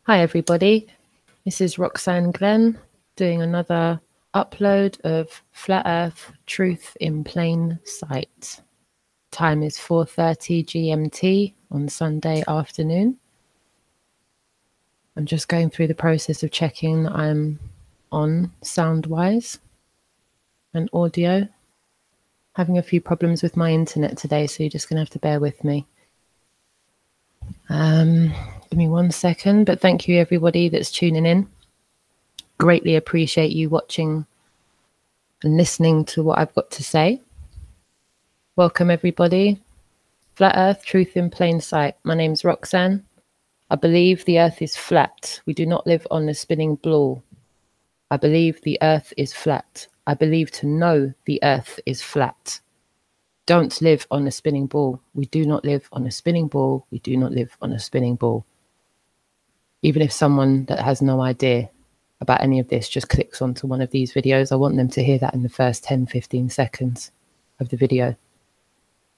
Hi everybody, this is Roxanne Glenn doing another upload of Flat Earth Truth in Plain Sight. Time is 4:30 GMT on Sunday afternoon. I'm just going through the process of checking that I'm on sound-wise and audio. Having a few problems with my internet today, so you're just going to have to bear with me. Give me 1 second, but thank you everybody that's tuning in. Greatly appreciate you watching and listening to what I've got to say. Welcome everybody. Flat Earth, Truth in Plain Sight. My name's Roxanne. I believe the earth is flat. We do not live on a spinning ball. I believe the earth is flat. I believe to know the earth is flat. Don't live on a spinning ball. We do not live on a spinning ball. We do not live on a spinning ball. Even if someone that has no idea about any of this just clicks onto one of these videos, I want them to hear that in the first 10-15 seconds of the video.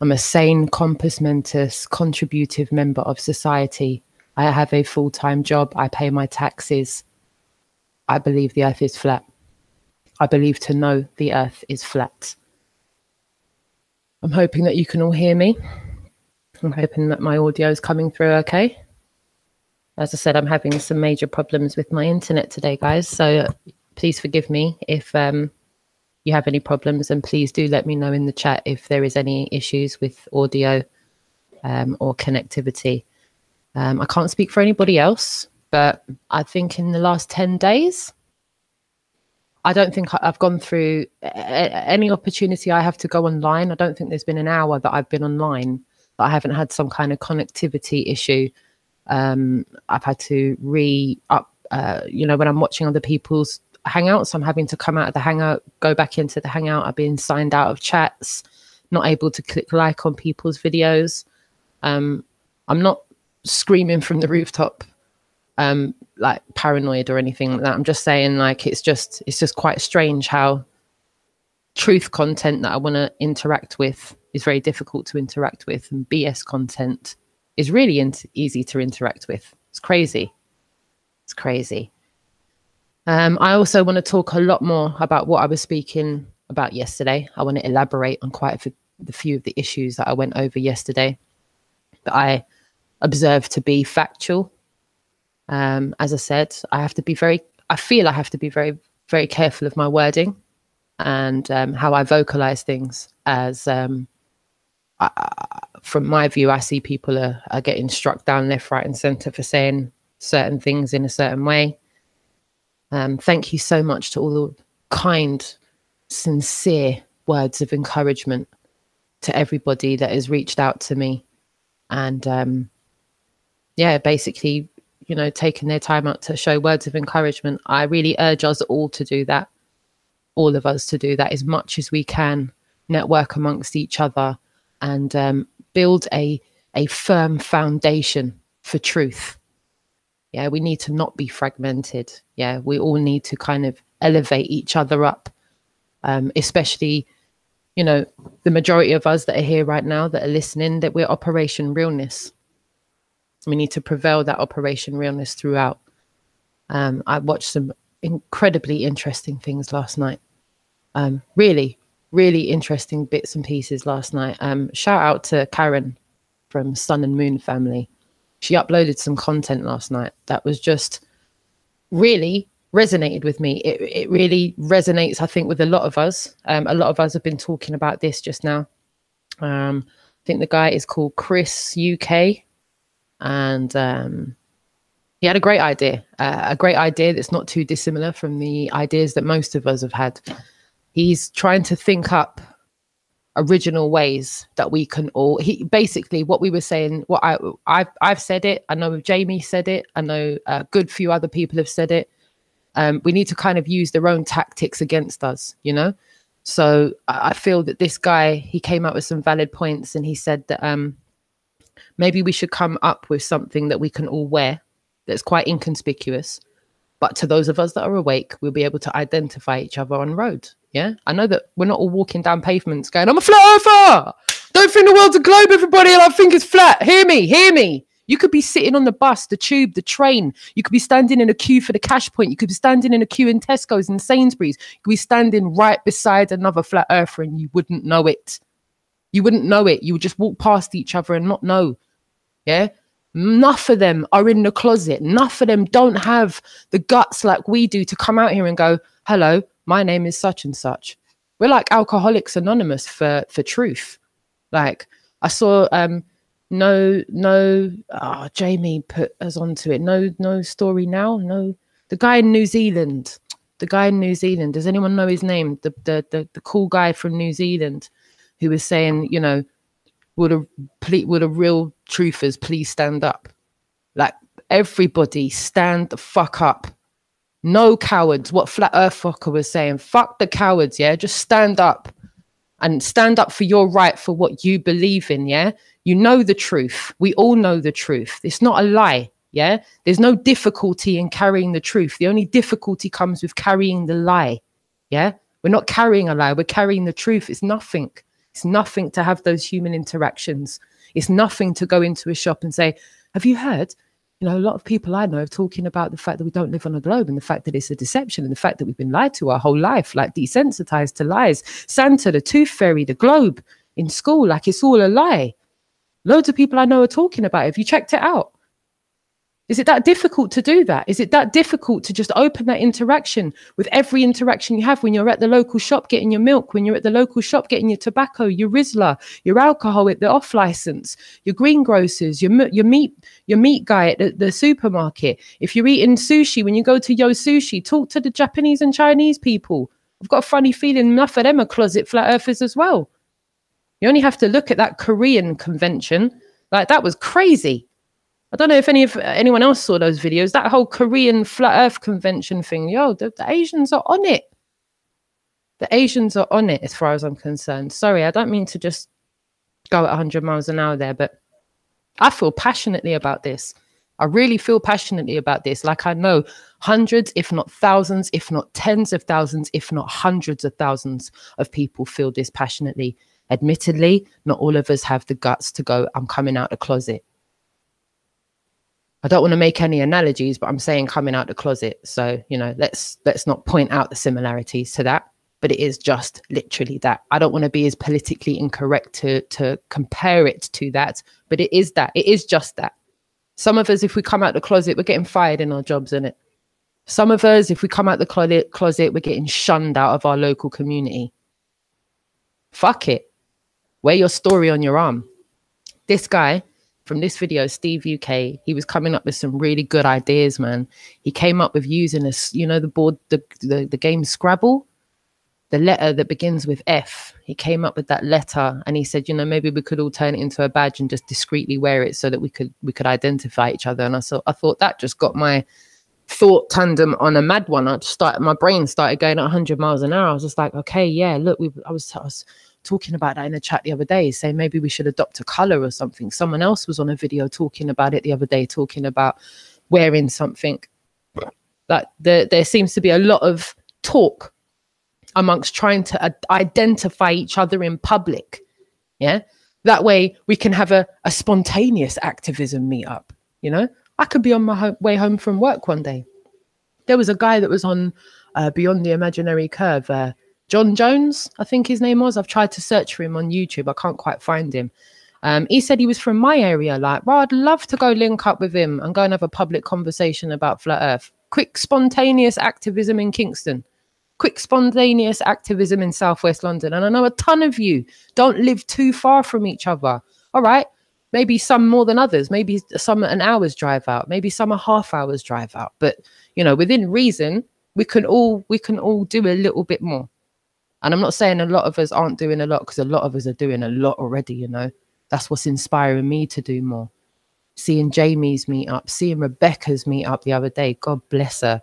I'm a sane, compos mentis, contributive member of society. I have a full-time job. I pay my taxes. I believe the earth is flat. I believe to know the earth is flat. I'm hoping that you can all hear me. I'm hoping that my audio is coming through okay. As I said, I'm having some major problems with my internet today, guys. So please forgive me if you have any problems, and please do let me know in the chat if there is any issues with audio or connectivity. I can't speak for anybody else, but I think in the last 10 days, I don't think I've gone through any opportunity I have to go online. I don't think there's been an hour that I've been online that I haven't had some kind of connectivity issue. I've had to when I'm watching other people's hangouts, I'm having to come out of the hangout, go back into the hangout. I've been signed out of chats, not able to click like on people's videos. I'm not screaming from the rooftop, like paranoid or anything like that. I'm just saying, like, it's just quite strange how truth content that I want to interact with is very difficult to interact with, and BS content is really easy to interact with. It's crazy. It's crazy. I also want to talk a lot more about what I was speaking about yesterday. I want to elaborate on quite a few of the issues that I went over yesterday that I observed to be factual. As I said, I feel I have to be very, very careful of my wording and how I vocalize things, as from my view, I see people are getting struck down left, right, and center for saying certain things in a certain way. Thank you so much to all the kind, sincere words of encouragement to everybody that has reached out to me and, basically, taking their time out to show words of encouragement. I really urge us all to do that, all of us to do that as much as we can, network amongst each other, and build a firm foundation for truth. Yeah, we need to not be fragmented. Yeah, we all need to kind of elevate each other up, especially, the majority of us that are here right now that are listening, that we're Operation Realness. We need to prevail that Operation Realness throughout. I watched some incredibly interesting things last night. Really, really interesting bits and pieces last night. Shout out to Karen from Sun and Moon Family. She uploaded some content last night that was just really resonated with me. It really resonates, I think, with a lot of us. A lot of us have been talking about this just now. I think the guy is called Chris UK, and he had a great idea that's not too dissimilar from the ideas that most of us have had. He's trying to think up original ways that we can all, basically what we were saying, what I've said it, I know Jamie said it, I know a good few other people have said it. We need to kind of use their own tactics against us, So I feel that this guy, he came up with some valid points, and he said that maybe we should come up with something that we can all wear that's quite inconspicuous, but to those of us that are awake, we'll be able to identify each other on road. Yeah, I know that we're not all walking down pavements going, I'm a flat earther. Don't think the world's a globe, everybody, and I think it's flat. Hear me, hear me. You could be sitting on the bus, the tube, the train. You could be standing in a queue for the cash point. You could be standing in a queue in Tesco's and Sainsbury's. You could be standing right beside another flat earther and you wouldn't know it. You wouldn't know it. You would just walk past each other and not know. Yeah. Enough of them are in the closet. Enough of them don't have the guts like we do to come out here and go, hello, my name is such and such. We're like Alcoholics Anonymous for truth. Like I saw, Jamie put us onto it. No story now. No, the guy in New Zealand. Does anyone know his name? The cool guy from New Zealand who was saying, you know, would a real truthers please stand up? Like everybody stand the fuck up. No cowards. What Flat Earth Fucker was saying. Fuck the cowards, yeah? Just stand up. And stand up for your right for what you believe in, yeah? You know the truth. We all know the truth. It's not a lie, yeah? There's no difficulty in carrying the truth. The only difficulty comes with carrying the lie, yeah? We're not carrying a lie. We're carrying the truth. It's nothing. It's nothing to have those human interactions. It's nothing to go into a shop and say, have you heard? You know, a lot of people I know are talking about the fact that we don't live on a globe and the fact that it's a deception and the fact that we've been lied to our whole life, like desensitized to lies. Santa, the tooth fairy, the globe in school, like it's all a lie. Loads of people I know are talking about it. Have you checked it out? Is it that difficult to do that? Is it that difficult to just open that interaction with every interaction you have when you're at the local shop getting your milk, when you're at the local shop getting your tobacco, your Rizla, your alcohol at the off license, your greengrocers, your meat guy at the supermarket. If you're eating sushi, when you go to Yo Sushi, talk to the Japanese and Chinese people. I've got a funny feeling enough of them are closet flat earthers as well. You only have to look at that Korean convention. Like that was crazy. I don't know if anyone else saw those videos. That whole Korean flat earth convention thing. Yo, the Asians are on it. The Asians are on it as far as I'm concerned. Sorry, I don't mean to just go at 100 miles an hour there, but I feel passionately about this. I really feel passionately about this. Like I know hundreds, if not thousands, if not tens of thousands, if not hundreds of thousands of people feel this passionately. Admittedly, not all of us have the guts to go, I'm coming out the closet. I don't want to make any analogies, but I'm saying coming out the closet. So, you know, let's not point out the similarities to that, but it is just literally that. I don't want to be as politically incorrect to compare it to that, but it is that. It is just that. Some of us, if we come out the closet, we're getting fired in our jobs, isn't it? Some of us, if we come out the closet, we're getting shunned out of our local community. Fuck it. Wear your story on your arm. This guy from this video, Steve UK, he was coming up with some really good ideas, man. He came up with using this, you know, the board, the game Scrabble, the letter that begins with F. He came up with that letter and he said, you know, maybe we could all turn it into a badge and just discreetly wear it so that we could identify each other. And I thought that just got my thought tandem on a mad one. My brain started going at 100 miles an hour. I was just like, okay, yeah, look, I was talking about that in a chat the other day, saying maybe we should adopt a color or something. Someone else was on a video talking about it the other day, talking about wearing something. That there seems to be a lot of talk amongst trying to identify each other in public. Yeah, that way we can have a spontaneous activism meetup. You know, I could be on my way home from work one day. There was a guy that was on Beyond the Imaginary Curve, John Jones, I think his name was. I've tried to search for him on YouTube. I can't quite find him. He said he was from my area. Like, well, I'd love to go link up with him and go and have a public conversation about flat earth. Quick, spontaneous activism in Kingston. Quick, spontaneous activism in Southwest London. And I know a ton of you don't live too far from each other. All right. Maybe some more than others. Maybe some an hour's drive out. Maybe some a half hour's drive out. But, you know, within reason, we can all do a little bit more. And I'm not saying a lot of us aren't doing a lot, because a lot of us are doing a lot already, you know. That's what's inspiring me to do more. Seeing Jamie's meet up, seeing Rebecca's meet up the other day. God bless her.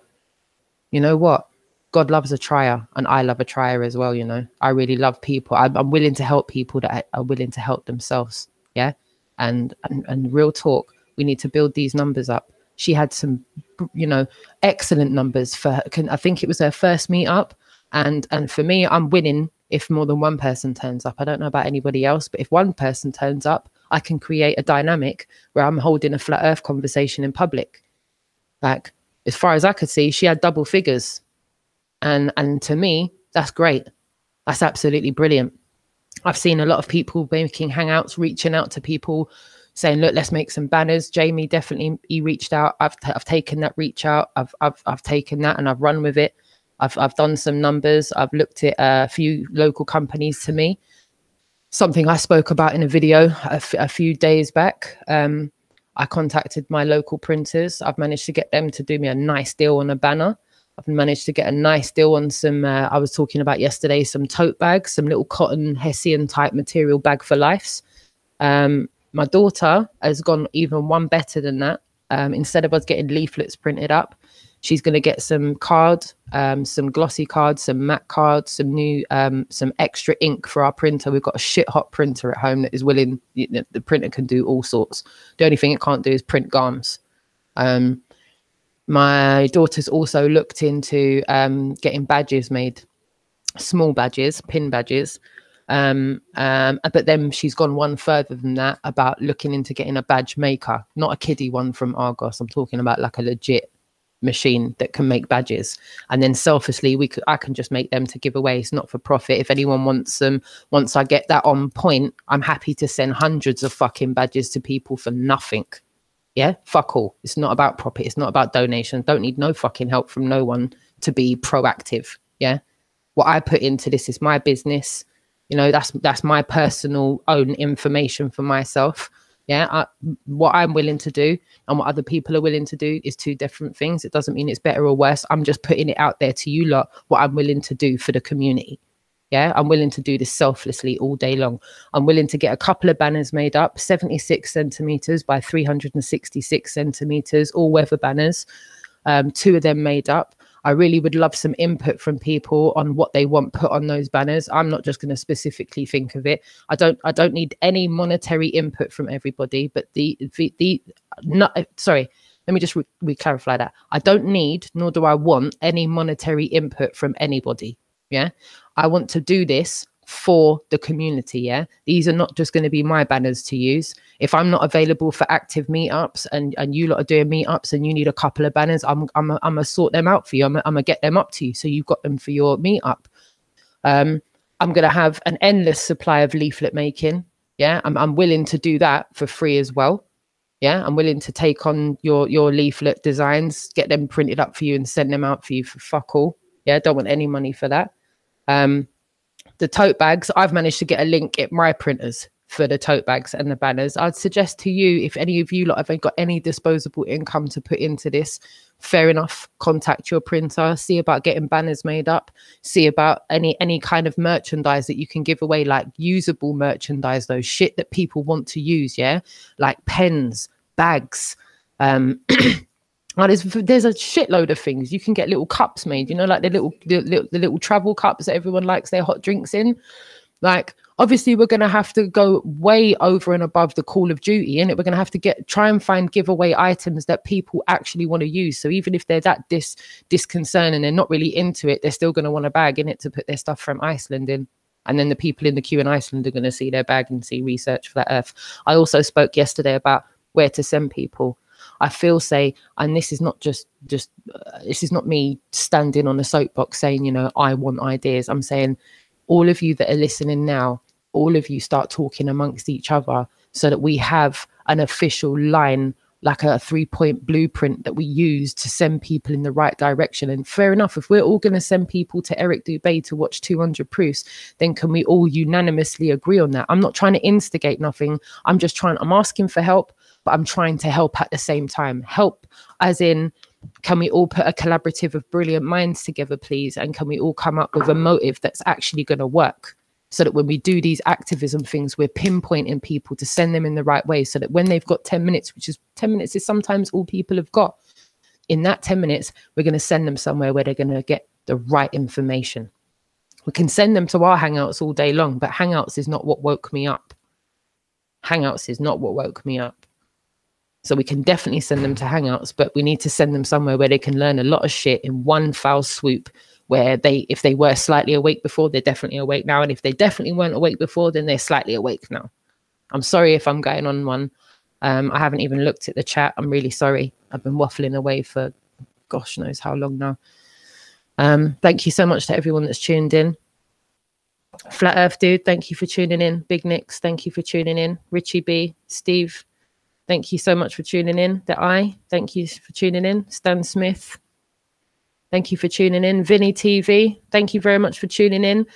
You know what? God loves a trier, and I love a trier as well, you know. I really love people. I'm willing to help people that are willing to help themselves, yeah? And real talk, we need to build these numbers up. She had some, you know, excellent numbers for her. I think it was her first meet up. And for me, I'm winning if more than one person turns up. I don't know about anybody else, but if one person turns up, I can create a dynamic where I'm holding a flat earth conversation in public. Like, as far as I could see, she had double figures. And to me, that's great. That's absolutely brilliant. I've seen a lot of people making hangouts, reaching out to people, saying, look, let's make some banners. Jamie definitely, he reached out. I've taken that reach out. I've taken that and I've run with it. I've done some numbers. I've looked at a few local companies to me. Something I spoke about in a video a few days back. I contacted my local printers. I've managed to get them to do me a nice deal on a banner. I've managed to get a nice deal on some, I was talking about yesterday, some tote bags, some little cotton Hessian type material bag for lives. My daughter has gone even one better than that. Instead of us getting leaflets printed up, she's going to get some cards, some glossy cards, some matte cards, some new, some extra ink for our printer. We've got a shit hot printer at home that is willing, the printer can do all sorts. The only thing it can't do is print garms. My daughter's also looked into getting badges made, small badges, pin badges. But then she's gone one further than that about looking into getting a badge maker, not a kiddie one from Argos. I'm talking about like a legit machine that can make badges. And then selfishly, I can just make them to give away. It's not for profit. If anyone wants them, once I get that on point, I'm happy to send hundreds of fucking badges to people for nothing. Yeah, fuck all. It's not about profit. It's not about donation. Don't need no fucking help from no one to be proactive. Yeah, what I put into this is my business. You know, that's my personal own information for myself. Yeah, what I'm willing to do and what other people are willing to do is two different things. It doesn't mean it's better or worse. I'm just putting it out there to you lot, what I'm willing to do for the community. Yeah, I'm willing to do this selflessly all day long. I'm willing to get a couple of banners made up, 76 centimeters by 366 centimeters, all weather banners, 2 of them made up. I really would love some input from people on what they want put on those banners. I'm not just going to specifically think of it. I don't need any monetary input from everybody, but sorry, let me just clarify that. I don't need, nor do I want any monetary input from anybody. Yeah, I want to do this for the community. Yeah, these are not just going to be my banners to use. If I'm not available for active meetups and you lot are doing meetups and you need a couple of banners, I'm gonna sort them out for you. I'm gonna get them up to you so you've got them for your meetup. I'm gonna have an endless supply of leaflet making. Yeah, I'm willing to do that for free as well. Yeah, I'm willing to take on your leaflet designs, get them printed up for you and send them out for you for fuck all. Yeah, don't want any money for that. The tote bags, I've managed to get a link at my printers for the tote bags and the banners. I'd suggest to you, if any of you lot haven't got any disposable income to put into this, fair enough, contact your printer, see about getting banners made up, see about any kind of merchandise that you can give away, like usable merchandise, though, shit that people want to use, yeah, like pens, bags, oh, there's a shitload of things. You can get little cups made, you know, like the little travel cups that everyone likes their hot drinks in. Like, obviously, we're going to have to go way over and above the Call of Duty, and we're going to have to try and find giveaway items that people actually want to use. So even if they're that disconcerted and they're not really into it, they're still going to want a bag in it to put their stuff from Iceland in. And then the people in the queue in Iceland are going to see their bag and see Research Flat Earth. I also spoke yesterday about where to send people. I feel and this is not just this is not me standing on a soapbox saying, you know, I want ideas. I'm saying all of you that are listening now, all of you start talking amongst each other so that we have an official line, like a 3-point blueprint that we use to send people in the right direction. And fair enough, if we're all going to send people to Eric Dubé to watch 200 proofs, then can we all unanimously agree on that? I'm not trying to instigate nothing. I'm asking for help. But I'm trying to help at the same time. Help as in, can we all put a collaborative of brilliant minds together, please? And can we all come up with a motive that's actually going to work? So that when we do these activism things, we're pinpointing people to send them in the right way. So that when they've got 10 minutes, which is 10 minutes is sometimes all people have got. In that 10 minutes, we're going to send them somewhere where they're going to get the right information. We can send them to our Hangouts all day long, but Hangouts is not what woke me up. Hangouts is not what woke me up. So we can definitely send them to Hangouts, but we need to send them somewhere where they can learn a lot of shit in one foul swoop, where if they were slightly awake before, they're definitely awake now. And if they definitely weren't awake before, then they're slightly awake now. I'm sorry if I'm going on one. I haven't even looked at the chat. I'm really sorry. I've been waffling away for gosh knows how long now. Thank you so much to everyone that's tuned in. Flat Earth Dude, thank you for tuning in. Big Nicks, thank you for tuning in. Richie B, Steve, thank you so much for tuning in. The Eye, thank you for tuning in. Stan Smith, thank you for tuning in. Vinny TV, thank you very much for tuning in.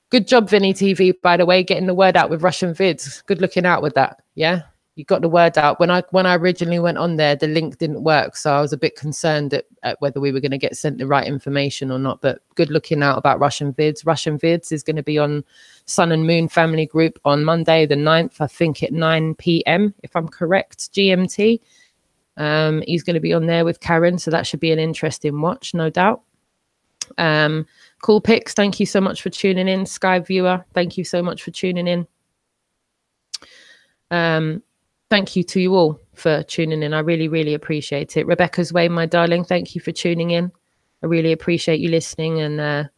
Good job, Vinny TV, by the way, getting the word out with Russian vids. Good looking out with that. Yeah, you got the word out. When I originally went on there, the link didn't work, so I was a bit concerned at whether we were going to get sent the right information or not. But good looking out about Russian vids. Russian vids is going to be on Sun and Moon Family Group on Monday the 9th, I think at 9 p.m. if I'm correct, GMT. He's going to be on there with Karen, so that should be an interesting watch, no doubt. Cool Pics, thank you so much for tuning in. Sky Viewer, thank you so much for tuning in. Thank you to you all for tuning in. I really, really appreciate it. Rebecca's Way, my darling, thank you for tuning in. I really appreciate you listening and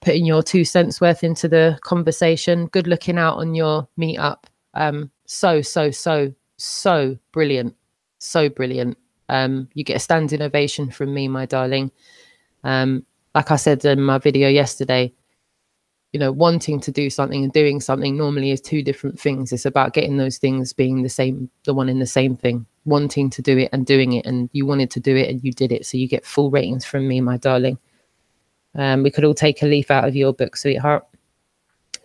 putting your 2 cents worth into the conversation. Good looking out on your meetup. So brilliant. So brilliant. You get a standing ovation from me, my darling. Like I said in my video yesterday, you know, wanting to do something and doing something normally is 2 different things. It's about getting those things being the one in the same thing, wanting to do it and doing it. And you wanted to do it and you did it. So you get full ratings from me, my darling. We could all take a leaf out of your book, sweetheart.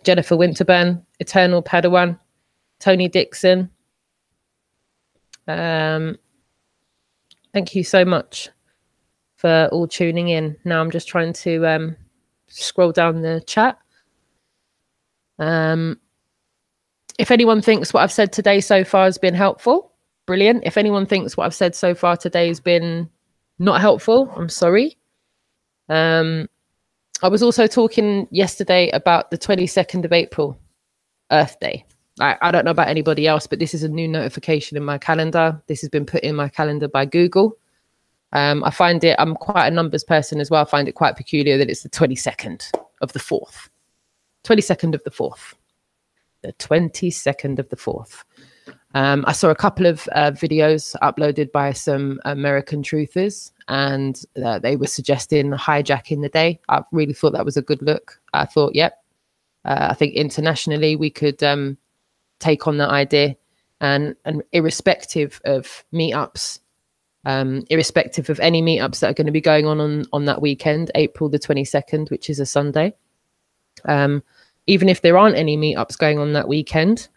Jennifer Winterburn, Eternal Padawan, Tony Dixon. Thank you so much for all tuning in. Now I'm just trying to scroll down the chat. If anyone thinks what I've said today so far has been helpful, brilliant. If anyone thinks what I've said so far today has been not helpful, I'm sorry. I was also talking yesterday about the 22nd of April, Earth Day. I don't know about anybody else, but this is a new notification in my calendar. This has been put in my calendar by Google. I find it, I'm quite a numbers person as well. I find it quite peculiar that it's the 22nd of the 4th. 22nd of the 4th. The 22nd of the 4th. I saw a couple of videos uploaded by some American truthers, and they were suggesting hijacking the day. I really thought that was a good look. I thought, yep. I think internationally we could take on that idea, and irrespective of meetups, irrespective of any meetups that are going to be going on that weekend, April the 22nd, which is a Sunday. Even if there aren't any meetups going on that weekend,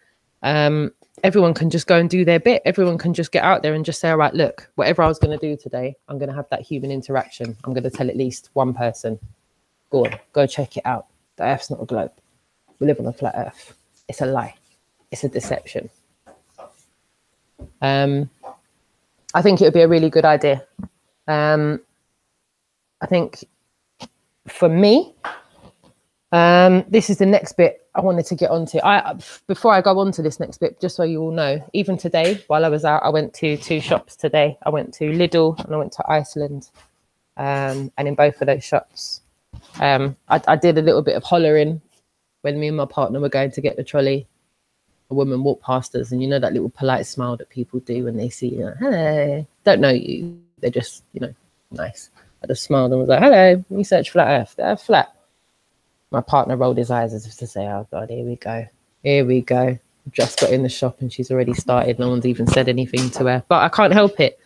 everyone can just go and do their bit. Everyone can just get out there and just say, all right, look, whatever I was going to do today, I'm going to have that human interaction. I'm going to tell at least one person, go on, go check it out. The Earth's not a globe. We live on a flat Earth. It's a lie. It's a deception. I think it would be a really good idea. I think for me, this is the next bit I wanted to get onto. Before I go on to this next bit, just so you all know, even today, while I was out, I went to 2 shops today. I went to Lidl and I went to Iceland. And in both of those shops, I did a little bit of hollering when me and my partner were going to get the trolley. A woman walked past us, and you know that little polite smile that people do when they see you, like, hello, don't know you, they're just, you know, nice. I just smiled and was like, hello, research flat Earth, they're flat. My partner rolled his eyes as if to say, oh God, here we go. Here we go. Just got in the shop and she's already started. No one's even said anything to her, but I can't help it.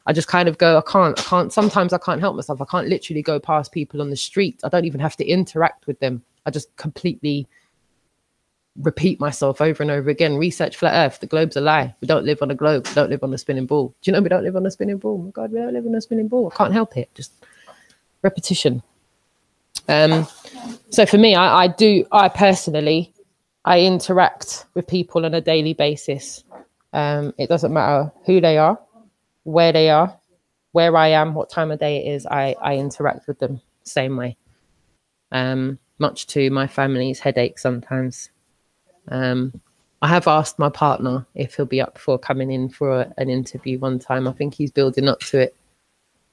I just kind of go, I can't, sometimes I can't help myself. I can't literally go past people on the street. I don't even have to interact with them. I just completely repeat myself over and over again. Research flat Earth. The globe's a lie. We don't live on a globe. We don't live on a spinning ball. Do you know we don't live on a spinning ball? Oh my God, we don't live on a spinning ball. I can't help it. Just repetition. So for me, I personally interact with people on a daily basis. It doesn't matter who they are, where I am, what time of day it is. I interact with them same way. Much to my family's headache sometimes. I have asked my partner if he'll be up for coming in for an interview one time. I think he's building up to it.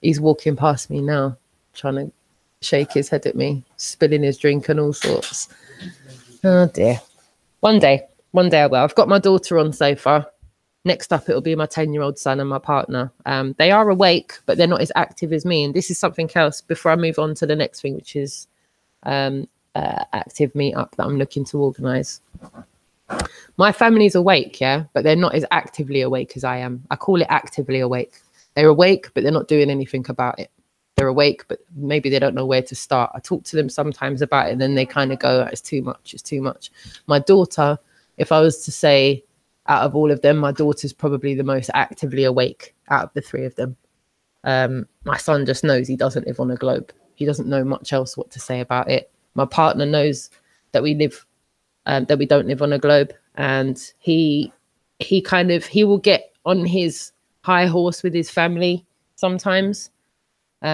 He's walking past me now, trying to shake his head at me, spilling his drink and all sorts. Oh dear. One day. One day I will. I've got my daughter on so far. Next up, it'll be my 10-year-old son and my partner. They are awake, but they're not as active as me. And this is something else before I move on to the next thing, which is active meetup that I'm looking to organize. My family's awake, yeah, but they're not as actively awake as I am. I call it actively awake. They're awake, but they're not doing anything about it. They're awake, but maybe they don't know where to start. I talk to them sometimes about it, and then they kind of go, it's too much, it's too much. My daughter, if I was to say out of all of them, my daughter's probably the most actively awake out of the three of them. My son just knows he doesn't live on a globe. He doesn't know much else what to say about it. My partner knows that we don't live on a globe, and he will get on his high horse with his family sometimes. He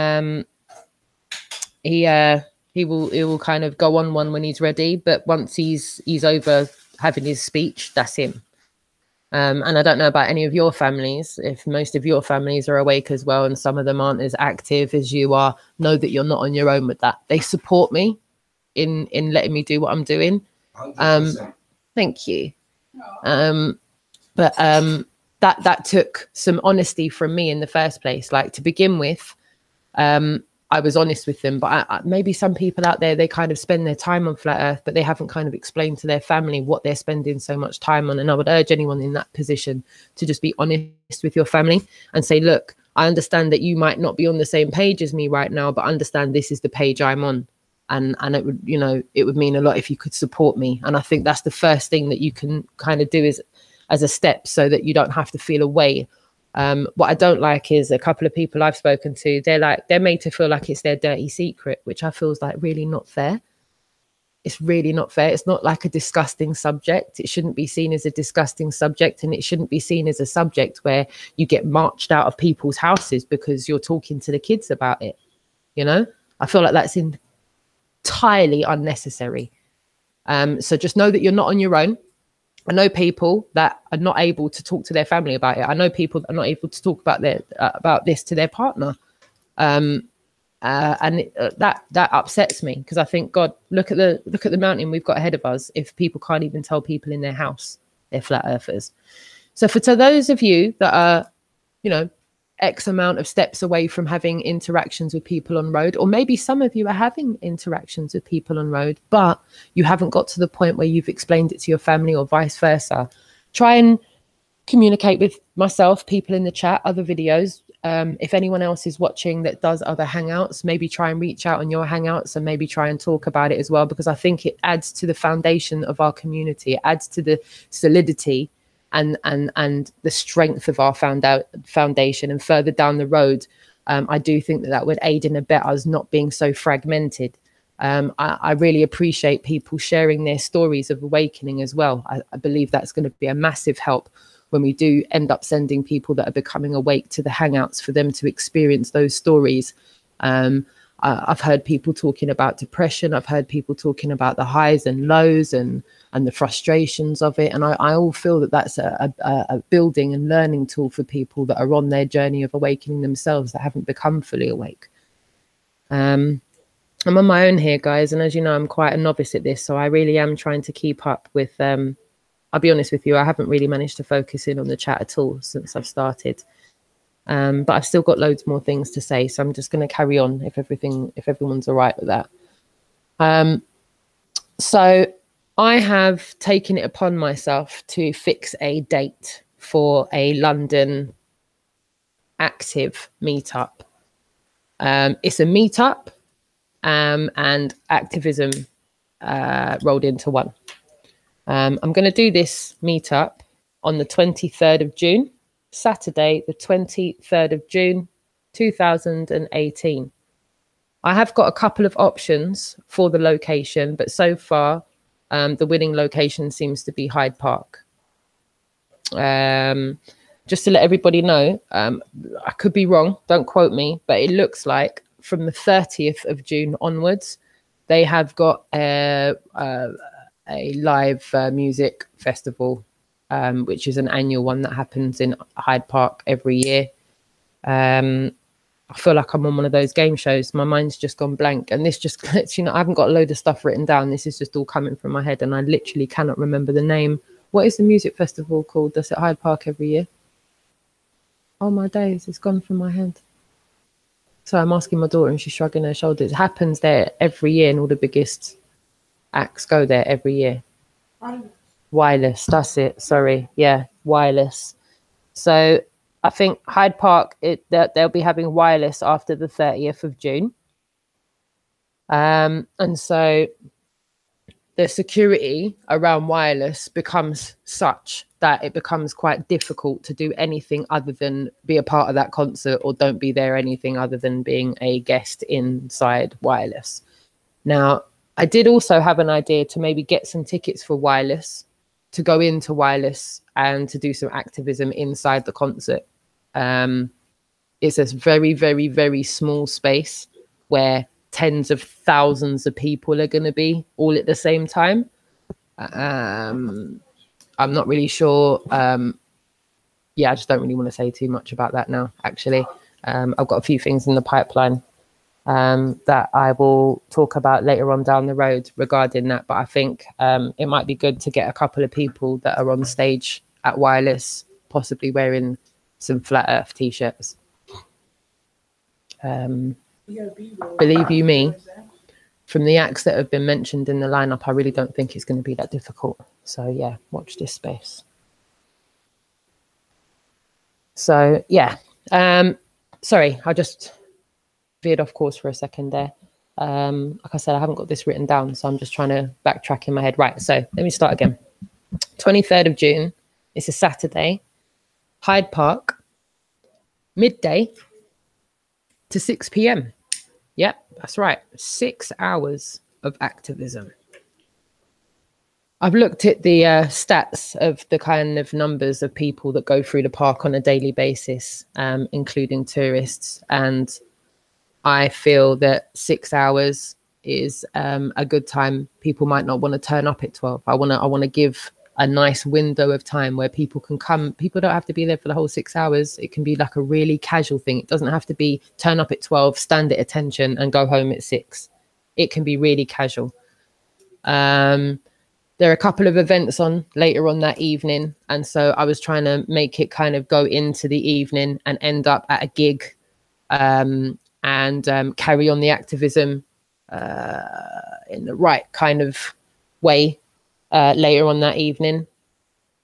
will kind of go on one when he's ready, but once he's over having his speech, that's him. And I don't know about any of your families, if most of your families are awake as well, and some of them aren't as active as you are. Know that you're not on your own with that. They support me in letting me do what I'm doing. Thank you. But that took some honesty from me in the first place. Like, to begin with, I was honest with them, but maybe some people out there, they kind of spend their time on Flat Earth, but they haven't kind of explained to their family what they're spending so much time on. And I would urge anyone in that position to just be honest with your family and say, look, I understand that you might not be on the same page as me right now, but understand this is the page I'm on. And it would, it would mean a lot if you could support me. And I think that's the first thing that you can kind of do is as a step, so that you don't have to feel away. What I don't like is a couple of people I've spoken to, they're made to feel like it's their dirty secret, which I feel is like really not fair. It's really not fair. It's not like a disgusting subject. It shouldn't be seen as a disgusting subject, and it shouldn't be seen as a subject where you get marched out of people's houses because you're talking to the kids about it. I feel like that's entirely unnecessary. So just know that you're not on your own. I know people that are not able to talk to their family about it. I know people that are not able to talk about this to their partner. That upsets me, because I think, God, look at the mountain we've got ahead of us if people can't even tell people in their house they're flat earthers. So to those of you that are, X amount of steps away from having interactions with people on road, or maybe some of you are having interactions with people on road, but you haven't got to the point where you've explained it to your family, or vice versa, try and communicate with myself, people in the chat, other videos. If anyone else is watching that does other hangouts, maybe try and reach out on your hangouts and maybe try and talk about it as well, because I think it adds to the foundation of our community. It adds to the solidity and the strength of our foundation. And further down the road, I do think that would aid and abet us not being so fragmented. I really appreciate people sharing their stories of awakening as well. I believe that's going to be a massive help when we do end up sending people that are becoming awake to the hangouts, for them to experience those stories. I've heard people talking about depression. I've heard people talking about the highs and lows and the frustrations of it. And I all feel that that's a building and learning tool for people that are on their journey of awakening themselves, that haven't become fully awake. I'm on my own here, guys. And as you know, I'm quite a novice at this. So I really am trying to keep up with, I'll be honest with you, I haven't really managed to focus in on the chat at all since I've started. But I've still got loads more things to say, so I'm just going to carry on if everyone's all right with that. So I have taken it upon myself to fix a date for a London active meetup. It's a meetup and activism rolled into one. I'm going to do this meetup on the 23rd of June. Saturday, the 23rd of June, 2018. I have got a couple of options for the location, but so far the winning location seems to be Hyde Park. Just to let everybody know, I could be wrong, don't quote me, but it looks like from the 30th of June onwards, they have got a live music festival, which is an annual one that happens in Hyde Park every year. I feel like I'm on one of those game shows. My mind's just gone blank, and this just, I haven't got a load of stuff written down. This is just all coming from my head, and I literally cannot remember the name. What is the music festival called that's at Hyde Park every year? Oh my days, it's gone from my head. So I'm asking my daughter and she's shrugging her shoulders. It happens there every year and all the biggest acts go there every year. Wireless, that's it. Sorry. Yeah, Wireless. So I think Hyde Park, they'll be having Wireless after the 30th of June. And so the security around Wireless becomes such that it becomes quite difficult to do anything other than be a part of that concert, or don't be there anything other than being a guest inside Wireless. Now, I did also have an idea to maybe get some tickets for Wireless, to go into Wireless and to do some activism inside the concert. It's a very, very, very small space where tens of thousands of people are going to be all at the same time. I'm not really sure. Yeah, I just don't really want to say too much about that now, actually. I've got a few things in the pipeline that I will talk about later on down the road regarding that. But I think it might be good to get a couple of people that are on stage at Wireless, possibly wearing some Flat Earth t-shirts. Believe you me, from the acts that have been mentioned in the lineup, I really don't think it's going to be that difficult. So yeah, watch this space. So yeah, sorry, I just veered off course for a second there. Like I said, I haven't got this written down, so I'm just trying to backtrack in my head. Right, so let me start again. 23rd of June, it's a Saturday, Hyde Park, midday to 6 p.m. Yep, that's right. 6 hours of activism. I've looked at the stats of the kind of numbers of people that go through the park on a daily basis, including tourists. And I feel that 6 hours is a good time. People might not want to turn up at 12. I want to give a nice window of time where people can come. People don't have to be there for the whole 6 hours. It can be like a really casual thing. It doesn't have to be turn up at 12, stand at attention and go home at 6. It can be really casual. There are a couple of events on later on that evening. And so I was trying to make it kind of go into the evening and end up at a gig and carry on the activism in the right kind of way. Later on that evening.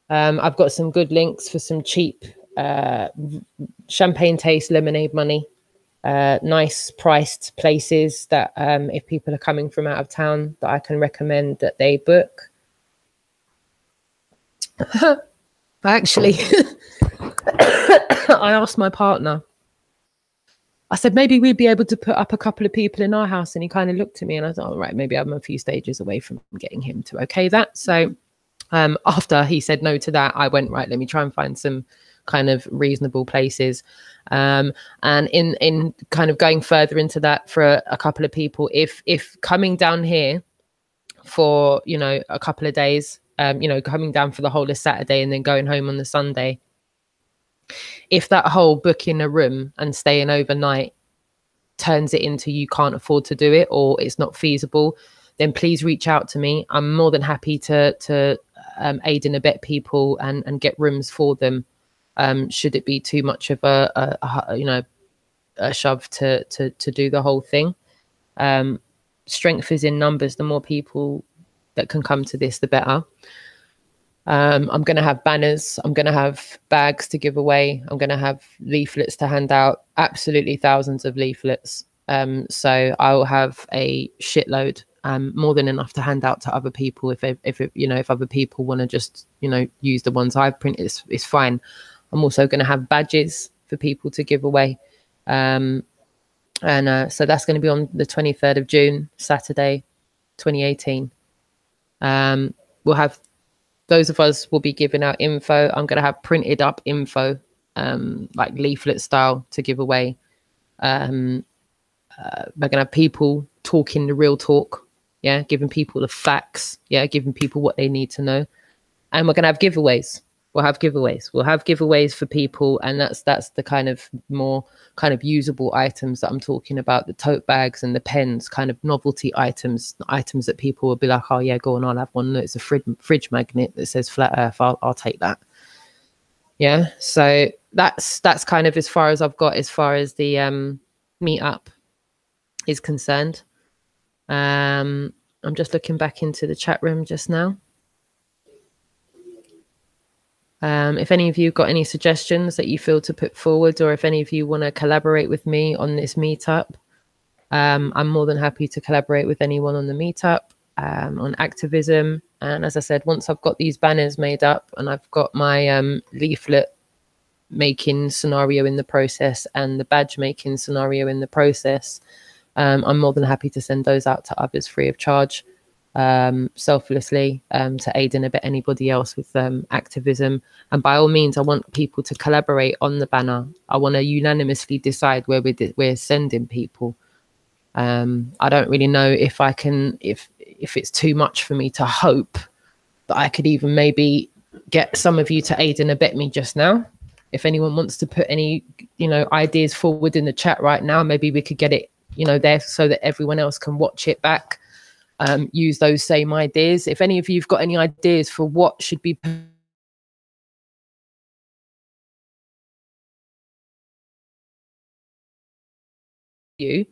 I've got some good links for some cheap champagne taste lemonade money, nice priced places that if people are coming from out of town, that I can recommend that they book. Actually, I asked my partner, I said, maybe we'd be able to put up a couple of people in our house. And he kind of looked at me and I thought, all right, maybe I'm a few stages away from getting him to okay that. So after he said no to that, I went, right, let me try and find some kind of reasonable places. And in kind of going further into that for a couple of people, if coming down here for, you know, a couple of days, you know, coming down for the whole of Saturday and then going home on the Sunday, if that whole booking a room and staying overnight turns it into you can't afford to do it or it's not feasible, then please reach out to me. I'm more than happy to aid and abet people and get rooms for them. Should it be too much of a shove to do the whole thing. Strength is in numbers. The more people that can come to this, the better. I'm going to have banners. I'm going to have bags to give away. I'm going to have leaflets to hand out, absolutely thousands of leaflets. So I'll have a shitload, more than enough to hand out to other people. If other people want to just, use the ones I've printed, it's fine. I'm also going to have badges for people to give away. So that's going to be on the 23rd of June, Saturday, 2018. We'll have, those of us will be giving out info. I'm going to have printed up info, like leaflet style to give away. We're going to have people talking the real talk. Yeah. Giving people the facts. Yeah. Giving people what they need to know. And we're going to have giveaways. We'll have giveaways. We'll have giveaways for people, and that's the kind of more kind of usable items that I'm talking about. The tote bags and the pens, kind of novelty items, items that people will be like, oh yeah, go on, I'll have one. It's a fridge magnet that says Flat Earth. I'll take that. Yeah. So that's kind of as far as I've got as far as the meetup is concerned. I'm just looking back into the chat room just now. If any of you got any suggestions that you feel to put forward, or if any of you want to collaborate with me on this meetup, I'm more than happy to collaborate with anyone on the meetup, on activism. And as I said, once I've got these banners made up and I've got my leaflet making scenario in the process and the badge making scenario in the process, I'm more than happy to send those out to others free of charge, selflessly, to aid and abet anybody else with activism. And by all means, I want people to collaborate on the banner. I want to unanimously decide where we're sending people. I don't really know if I can, if it's too much for me to hope that I could even maybe get some of you to aid and abet me just now. If anyone wants to put any, ideas forward in the chat right now, maybe we could get it, there so that everyone else can watch it back. Use those same ideas. If any of you've got any ideas for what should be you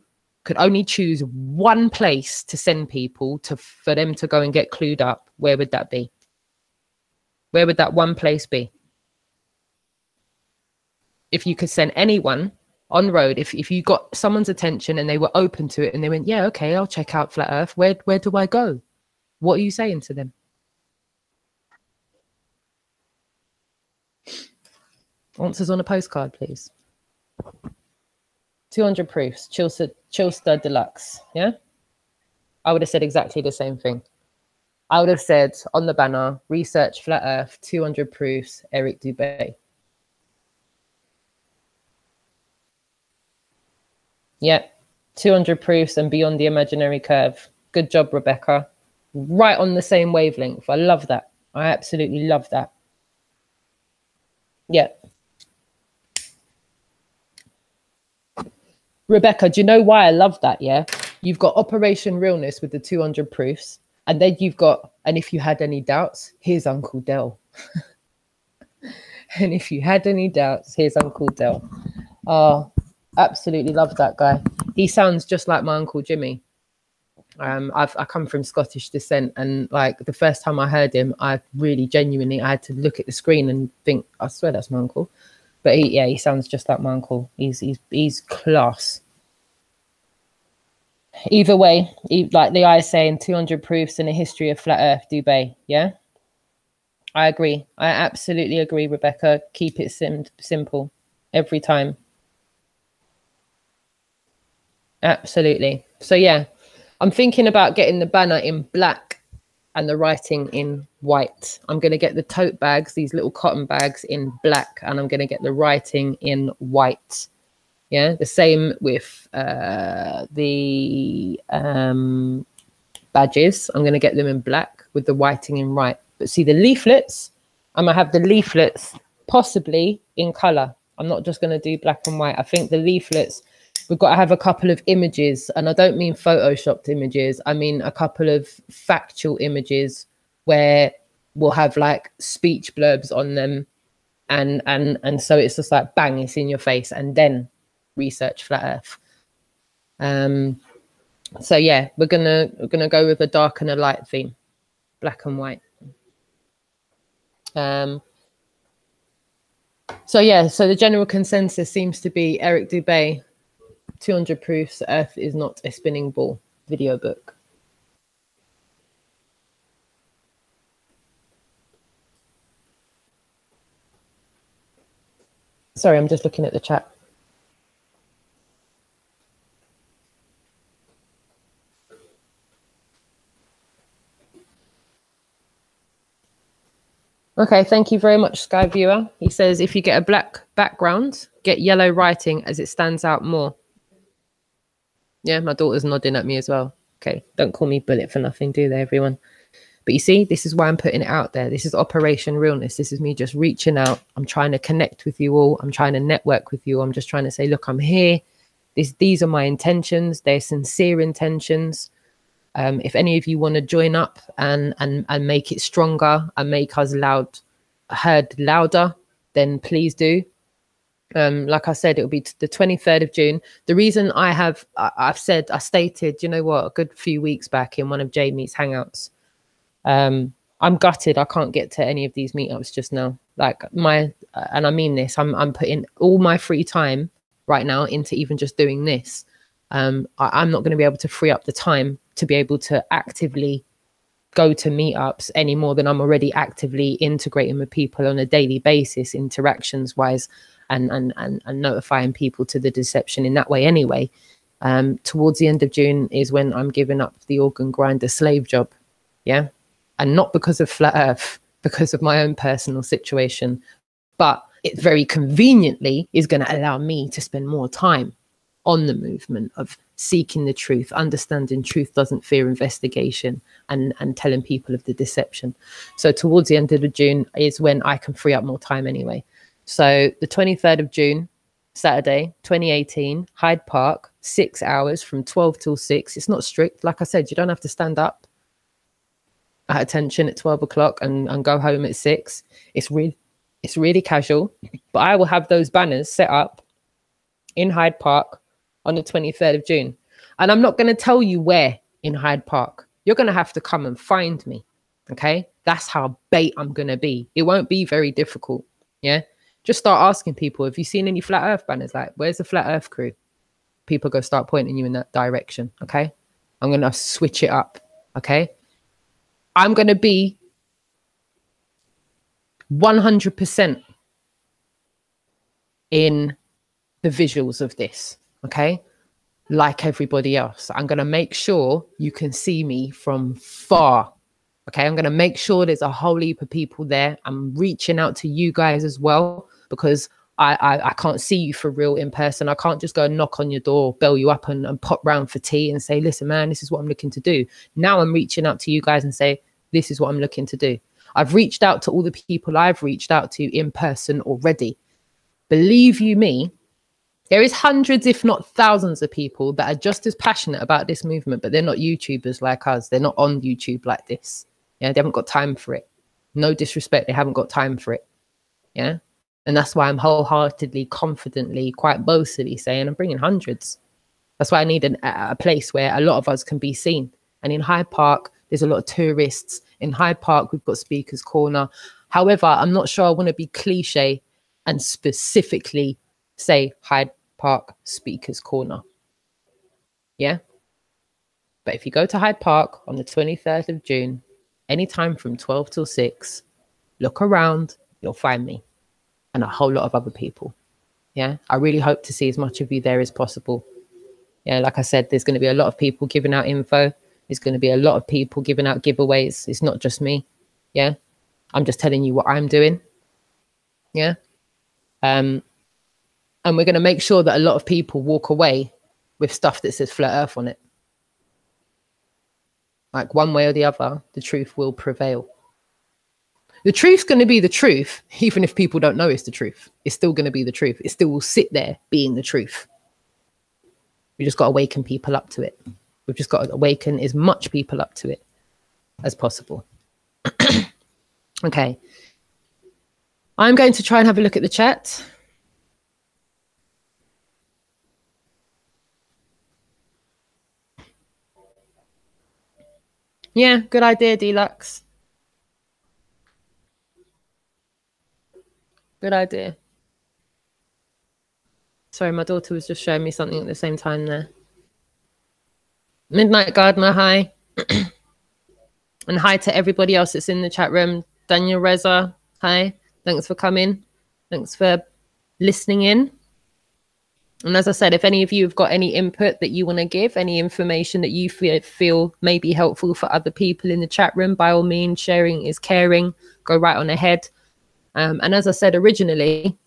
could only choose one place to send people for them to go and get clued up, where would that be? Where would that one place be? If you could send anyone on the road, if you got someone's attention and they were open to it and they went, yeah, okay, I'll check out Flat Earth. Where do I go? What are you saying to them? Answers on a postcard, please. 200 proofs, Chillstar Deluxe. Yeah, I would have said exactly the same thing. I would have said on the banner, research Flat Earth, 200 proofs, Eric Dubay. Yeah, 200 proofs and beyond the imaginary curve. Good job, Rebecca. Right on the same wavelength. I love that. I absolutely love that. Yeah. Rebecca, do you know why I love that? Yeah. You've got Operation Realness with the 200 proofs. And then you've got, and if you had any doubts, here's Uncle Del. And if you had any doubts, here's Uncle Del. Oh, absolutely love that guy. He sounds just like my Uncle Jimmy. I come from Scottish descent, and like the first time I heard him, I really genuinely, I had to look at the screen and think, I swear that's my uncle. But he sounds just like my uncle. He's class. Either way, like the eye saying 200 proofs in a history of Flat Earth, Dubay. Yeah, I agree. I absolutely agree, Rebecca. Keep it simple every time. Absolutely. So yeah, I'm thinking about getting the banner in black and the writing in white. I'm going to get the tote bags, these little cotton bags, in black, and I'm going to get the writing in white. Yeah, the same with the badges. I'm going to get them in black with the writing in white. But see, the leaflets, I'm going to have the leaflets possibly in color. I'm not just going to do black and white. I think the leaflets, we've got to have a couple of images, and I don't mean photoshopped images. I mean a couple of factual images where we'll have like speech blurbs on them, and so it's just like bang, it's in your face, and then research Flat Earth. So yeah, we're gonna go with a dark and a light theme, black and white. So yeah, so the general consensus seems to be Eric Dubay, 200 proofs Earth is not a spinning ball video book. Sorry, I'm just looking at the chat. Okay, thank you very much, Sky Viewer. He says, if you get a black background, get yellow writing as it stands out more. Yeah, my daughter's nodding at me as well. Okay, don't call me Bullet for nothing, do they, everyone? But you see, this is why I'm putting it out there. This is Operation Realness. This is me just reaching out. I'm trying to connect with you all. I'm trying to network with you. I'm just trying to say, look, I'm here. These are my intentions. They're sincere intentions. If any of you want to join up and make it stronger and make us heard louder, then please do. Like I said, it'll be the 23rd of June. The reason I stated, you know what, a good few weeks back in one of Jamie's hangouts, I'm gutted I can't get to any of these meetups just now. Like and I mean this, I'm putting all my free time right now into even just doing this. I'm not going to be able to free up the time to be able to actively go to meetups any more than I'm already actively integrating with people on a daily basis, interactions wise, and notifying people to the deception in that way anyway. Towards the end of June is when I'm giving up the organ grinder slave job. Yeah. And not because of Flat Earth, because of my own personal situation, but it very conveniently is going to allow me to spend more time on the movement of seeking the truth, understanding truth doesn't fear investigation, and telling people of the deception. So towards the end of the June is when I can free up more time anyway. So the 23rd of June, Saturday, 2018, Hyde Park, 6 hours from 12 till 6. It's not strict. Like I said, you don't have to stand up at attention at 12 o'clock and go home at 6. It's really casual, but I will have those banners set up in Hyde Park on the 23rd of June. And I'm not going to tell you where in Hyde Park. You're going to have to come and find me. Okay. That's how bait I'm going to be. It won't be very difficult. Yeah. Just start asking people, have you seen any Flat Earth banners? Like, where's the Flat Earth crew? People go start pointing you in that direction. Okay. I'm going to switch it up. Okay. I'm going to be 100% in the visuals of this. Okay. Like everybody else, I'm going to make sure you can see me from far. Okay. I'm going to make sure there's a whole heap of people there. I'm reaching out to you guys as well, because I can't see you for real in person. I can't just go and knock on your door, bell you up and pop round for tea and say, listen, man, this is what I'm looking to do. Now I'm reaching out to you guys and say, this is what I'm looking to do. I've reached out to all the people I've reached out to in person already. Believe you me, there is hundreds, if not thousands of people that are just as passionate about this movement, but they're not YouTubers like us. They're not on YouTube like this. Yeah, they haven't got time for it. No disrespect, they haven't got time for it. Yeah. And that's why I'm wholeheartedly, confidently, quite boastfully saying I'm bringing hundreds. That's why I need a place where a lot of us can be seen. And in Hyde Park, there's a lot of tourists. In Hyde Park, we've got Speaker's Corner. However, I'm not sure I want to be cliche and specifically say Hyde Park Speaker's Corner. Yeah. But if you go to Hyde Park on the 23rd of June, anytime from 12 till 6, look around, you'll find me and a whole lot of other people. Yeah. I really hope to see as much of you there as possible. Yeah. Like I said, there's going to be a lot of people giving out info. There's going to be a lot of people giving out giveaways. It's not just me. Yeah. I'm just telling you what I'm doing. Yeah. And we're going to make sure that a lot of people walk away with stuff that says Flat Earth on it. Like one way or the other, the truth will prevail. The truth's going to be the truth, even if people don't know it's the truth. It's still going to be the truth. It still will sit there being the truth. We just got to awaken people up to it. We've just got to awaken as much people up to it as possible. Okay. I'm going to try and have a look at the chat. Yeah, good idea, Deluxe. Good idea. Sorry, my daughter was just showing me something at the same time there. Midnight Gardener, hi. And hi to everybody else that's in the chat room. Daniel Reza, hi. Thanks for coming. Thanks for listening in. And as I said, if any of you have got any input that you want to give, any information that you feel may be helpful for other people in the chat room, by all means, sharing is caring. Go right on ahead. And as I said originally,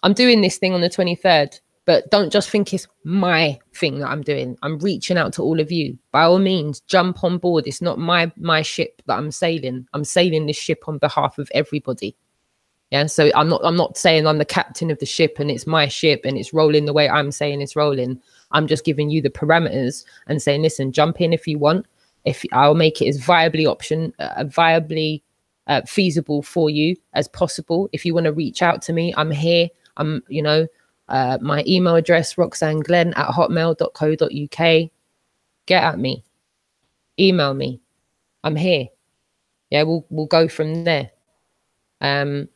I'm doing this thing on the 23rd But don't just think it's my thing that I'm doing. I'm reaching out to all of you. By all means, jump on board. It's not my ship that I'm sailing. I'm sailing this ship on behalf of everybody. Yeah. So I'm not saying I'm the captain of the ship and it's my ship and it's rolling the way I'm saying it's rolling. I'm just giving you the parameters and saying, listen, jump in if you want. If I'll make it as viably feasible for you as possible. If you want to reach out to me, I'm here. I'm, my email address, roxanneglenn@hotmail.co.uk. Get at me. Email me. I'm here. Yeah, we'll go from there. I'm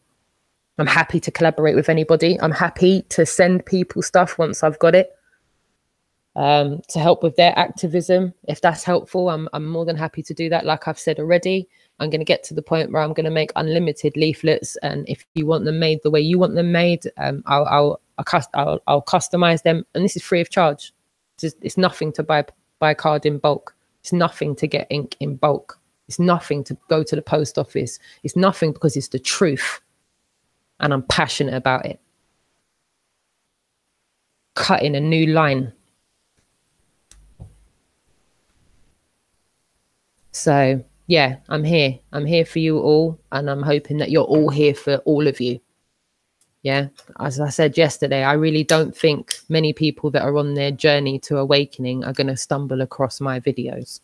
happy to collaborate with anybody. I'm happy to send people stuff once I've got it, to help with their activism. If that's helpful, I'm more than happy to do that. Like I've said already, I'm going to get to the point where I'm going to make unlimited leaflets, and if you want them made the way you want them made, I'll customize them, and this is free of charge. It's nothing to buy card in bulk. It's nothing to get ink in bulk. It's nothing to go to the post office. It's nothing, because it's the truth, and I'm passionate about it. Cutting a new line. So yeah, I'm here. I'm here for you all, and I'm hoping that you're all here for all of you. Yeah, as I said yesterday, I really don't think many people that are on their journey to awakening are going to stumble across my videos.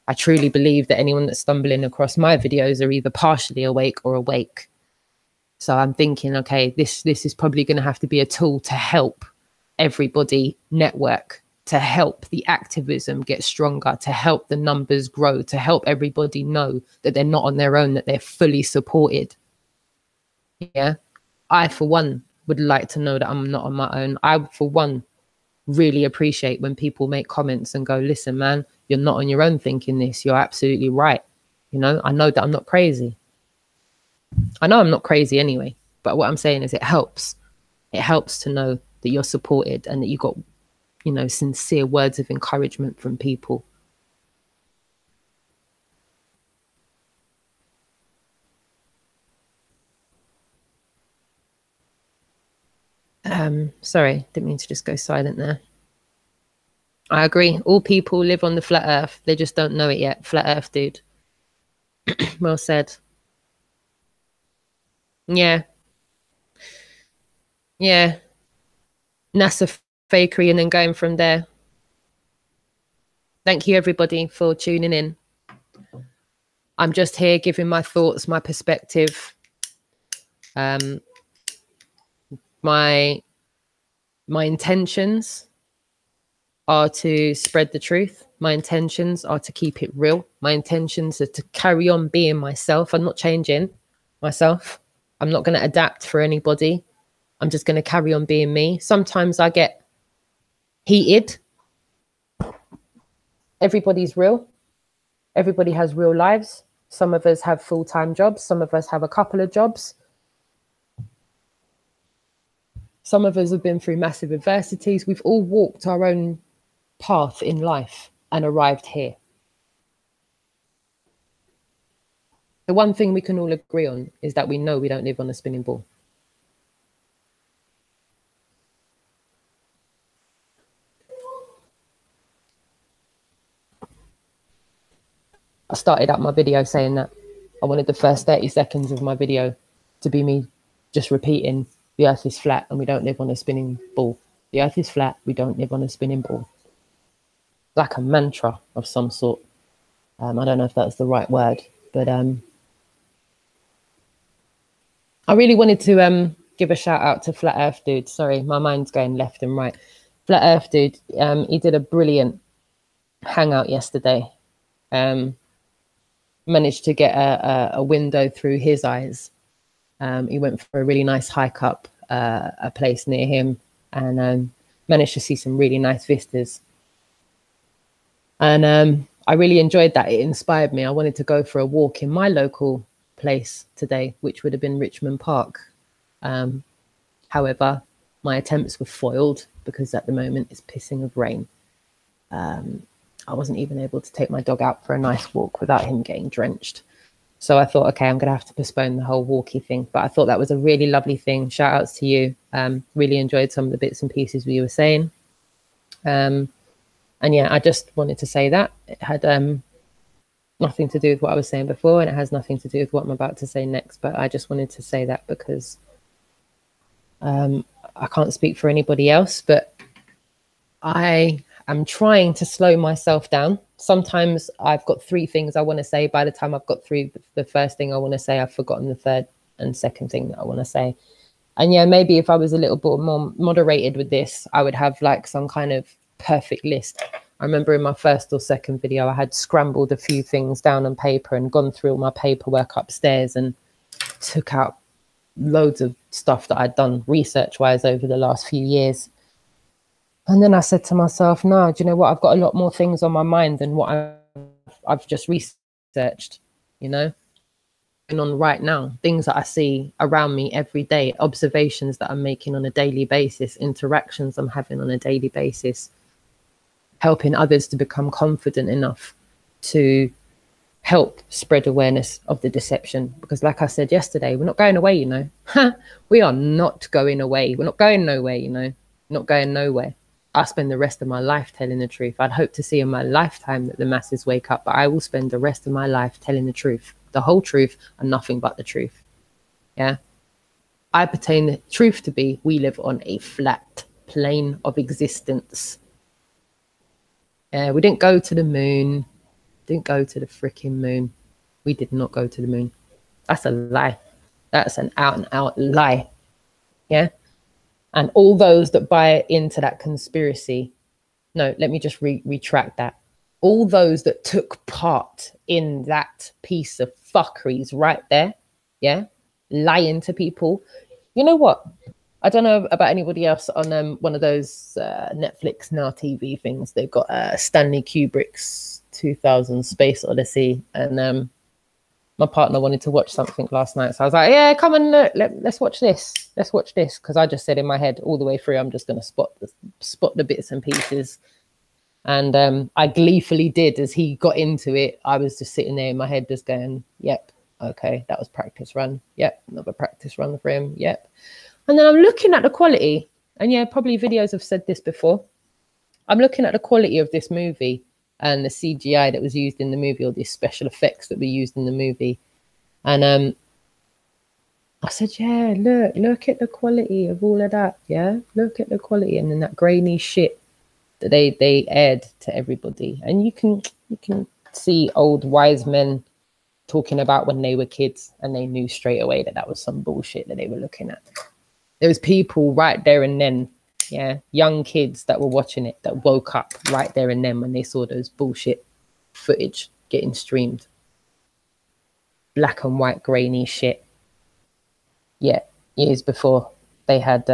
I truly believe that anyone that's stumbling across my videos are either partially awake or awake. So I'm thinking, okay, this is probably going to have to be a tool to help everybody network, to help the activism get stronger, to help the numbers grow, to help everybody know that they're not on their own, that they're fully supported. Yeah. I, for one, would like to know that I'm not on my own. I, for one, really appreciate when people make comments and go, listen, man, you're not on your own thinking this. You're absolutely right. I know that I'm not crazy. I know I'm not crazy anyway, but what I'm saying is it helps. It helps to know that you're supported and that you got, sincere words of encouragement from people. Sorry, didn't mean to just go silent there. I agree. All people live on the flat earth. They just don't know it yet. Flat earth, dude. Well said. Yeah. Yeah. NASA fakery and then going from there. Thank you, everybody, for tuning in. I'm just here giving my thoughts, my perspective. My intentions are to spread the truth. My intentions are to keep it real. My intentions are to carry on being myself. I'm not changing myself. I'm not going to adapt for anybody. I'm just going to carry on being me. Sometimes I get heated. Everybody's real. Everybody has real lives. Some of us have full-time jobs. Some of us have a couple of jobs. Some of us have been through massive adversities. We've all walked our own path in life and arrived here. The one thing we can all agree on is that we know we don't live on a spinning ball. I started out my video saying that I wanted the first 30 seconds of my video to be me just repeating, the earth is flat and we don't live on a spinning ball. The earth is flat, we don't live on a spinning ball. Like a mantra of some sort. I don't know if that's the right word, but I really wanted to give a shout out to Flat Earth Dude. Sorry, my mind's going left and right. Flat Earth Dude, he did a brilliant hangout yesterday. Managed to get a window through his eyes. He went for a really nice hike up a place near him and managed to see some really nice vistas. And I really enjoyed that. It inspired me. I wanted to go for a walk in my local place today, which would have been Richmond Park. However, my attempts were foiled because at the moment it's pissing of rain. I wasn't even able to take my dog out for a nice walk without him getting drenched. So I thought, okay, I'm going to have to postpone the whole walkie thing. But I thought that was a really lovely thing. Shout outs to you. Really enjoyed some of the bits and pieces we were saying. And yeah, I just wanted to say that. It had nothing to do with what I was saying before, and it has nothing to do with what I'm about to say next. But I just wanted to say that because I can't speak for anybody else, but I am trying to slow myself down. Sometimes I've got 3 things I want to say. By the time I've got through the first thing I want to say, I've forgotten the third and second thing that I want to say. And yeah, maybe if I was a little bit more moderated with this, I would have like some kind of perfect list. I remember in my first or second video, I had scrambled a few things down on paper and gone through all my paperwork upstairs and took out loads of stuff that I'd done research wise over the last few years. And then I said to myself, no, do you know what? I've got a lot more things on my mind than what I've just researched, you know, and on right now, things that I see around me every day, observations that I'm making on a daily basis, interactions I'm having on a daily basis, helping others to become confident enough to help spread awareness of the deception. Because like I said yesterday, we're not going away, you know. We are not going away. We're not going nowhere, you know, not going nowhere. I spend the rest of my life telling the truth. I'd hope to see in my lifetime that the masses wake up, but I will spend the rest of my life telling the truth, the whole truth and nothing but the truth. Yeah. I pertain the truth to be, we live on a flat plane of existence. We didn't go to the moon. Didn't go to the freaking moon. We did not go to the moon. That's a lie. That's an out and out lie. Yeah. And all those that buy into that conspiracy, no, let me just retract that. All those that took part in that piece of fuckeries right there, yeah, lying to people. You know what? I don't know about anybody else on one of those Netflix Now TV things. They've got Stanley Kubrick's 2000 Space Odyssey, and my partner wanted to watch something last night, so I was like, yeah, come and look, let's watch this. Let's watch this, because I just said in my head all the way through, I'm just going to spot the bits and pieces. And I gleefully did. As he got into it, I was just sitting there in my head just going, yep, okay, that was practice run. Yep, another practice run for him. Yep. And then I'm looking at the quality, and yeah, probably videos have said this before. I'm looking at the quality of this movie and the CGI that was used in the movie, or the special effects that were used in the movie. And I said, yeah, look at the quality of all of that. Yeah, look at the quality. And then that grainy shit that they aired to everybody. And you can see old wise men talking about when they were kids, and they knew straight away that that was some bullshit that they were looking at. There was people right there and then, yeah, young kids that were watching it that woke up right there and then when they saw those bullshit footage getting streamed. Black and white grainy shit. Yeah, years before they had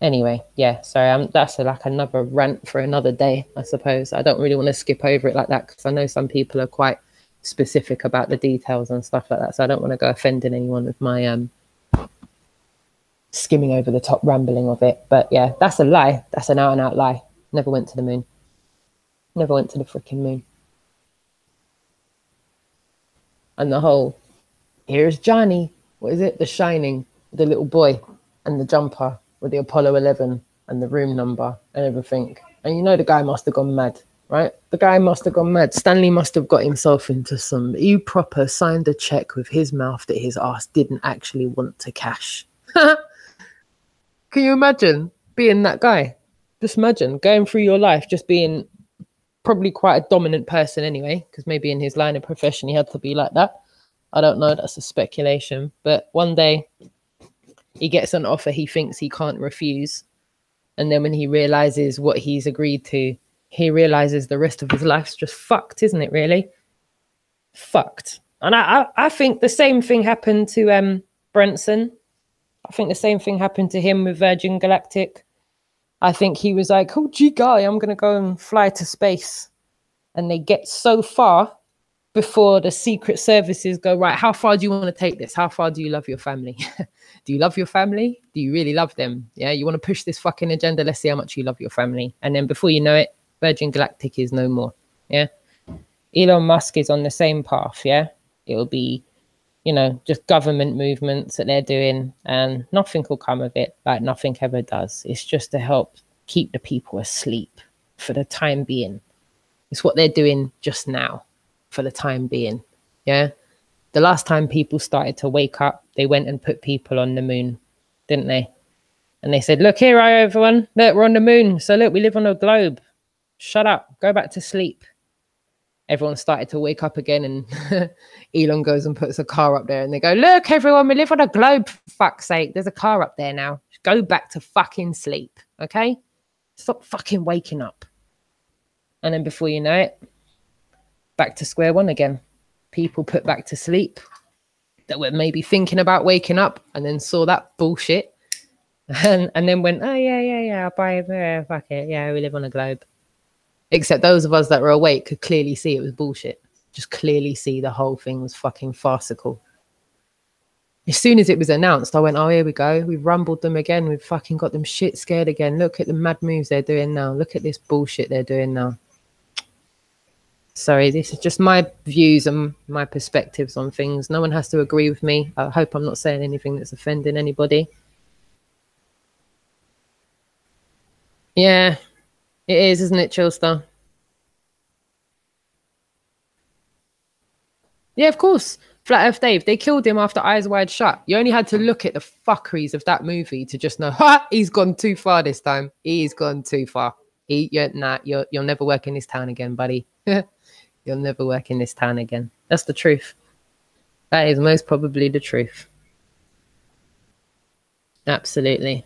anyway, yeah, sorry, that's like another rant for another day, I suppose. I don't really want to skip over it like that, because I know some people are quite specific about the details and stuff like that, so I don't want to go offending anyone with my skimming over the top rambling of it. But yeah, that's a lie. That's an out and out lie. Never went to the moon. Never went to the freaking moon. And the whole, here's Johnny, what is it? The Shining, the little boy and the jumper with the Apollo 11 and the room number and everything. And you know, the guy must have gone mad, right? The guy must have gone mad. Stanley must have got himself into some, he proper signed a check with his mouth that his ass didn't actually want to cash. Can you imagine being that guy? Just imagine going through your life just being probably quite a dominant person anyway, because maybe in his line of profession he had to be like that. I don't know, that's a speculation. But one day he gets an offer he thinks he can't refuse. And then when he realizes what he's agreed to, he realizes the rest of his life's just fucked, isn't it, really? Fucked. And I think the same thing happened to Branson. I think the same thing happened to him with Virgin Galactic. I think he was like, oh, gee, guy, I'm going to go and fly to space. And they get so far before the secret services go, right, how far do you want to take this? How far do you love your family? Do you love your family? Do you really love them? Yeah, you want to push this fucking agenda? Let's see how much you love your family. And then before you know it, Virgin Galactic is no more. Yeah. Elon Musk is on the same path. Yeah. It'll be, you know, just government movements that they're doing, and nothing will come of it. Like nothing ever does. It's just to help keep the people asleep for the time being. It's what they're doing just now for the time being. Yeah. The last time people started to wake up, they went and put people on the moon, didn't they? And they said, look here, everyone, look, we're on the moon. So look, we live on a globe. Shut up, go back to sleep. Everyone started to wake up again, and Elon goes and puts a car up there, and they go, look, everyone, we live on a globe, for fuck's sake. There's a car up there now. Go back to fucking sleep, okay? Stop fucking waking up. And then before you know it, back to square one again. People put back to sleep that were maybe thinking about waking up, and then saw that bullshit, and then went, oh, yeah, I'll buy it. Yeah, fuck it. Yeah, we live on a globe. Except those of us that were awake could clearly see it was bullshit. Just clearly see the whole thing was fucking farcical. As soon as it was announced, I went, oh, here we go. We've rumbled them again. We've fucking got them shit scared again. Look at the mad moves they're doing now. Look at this bullshit they're doing now. Sorry, this is just my views and my perspectives on things. No one has to agree with me. I hope I'm not saying anything that's offending anybody. Yeah, it is, isn't it, Chillstar? Yeah, of course. Flat Earth Dave, they killed him after Eyes Wide Shut. You only had to look at the fuckeries of that movie to just know, ha, he's gone too far this time. He's gone too far. You'll never work in this town again, buddy. You'll never work in this town again. That's the truth. That is most probably the truth. Absolutely.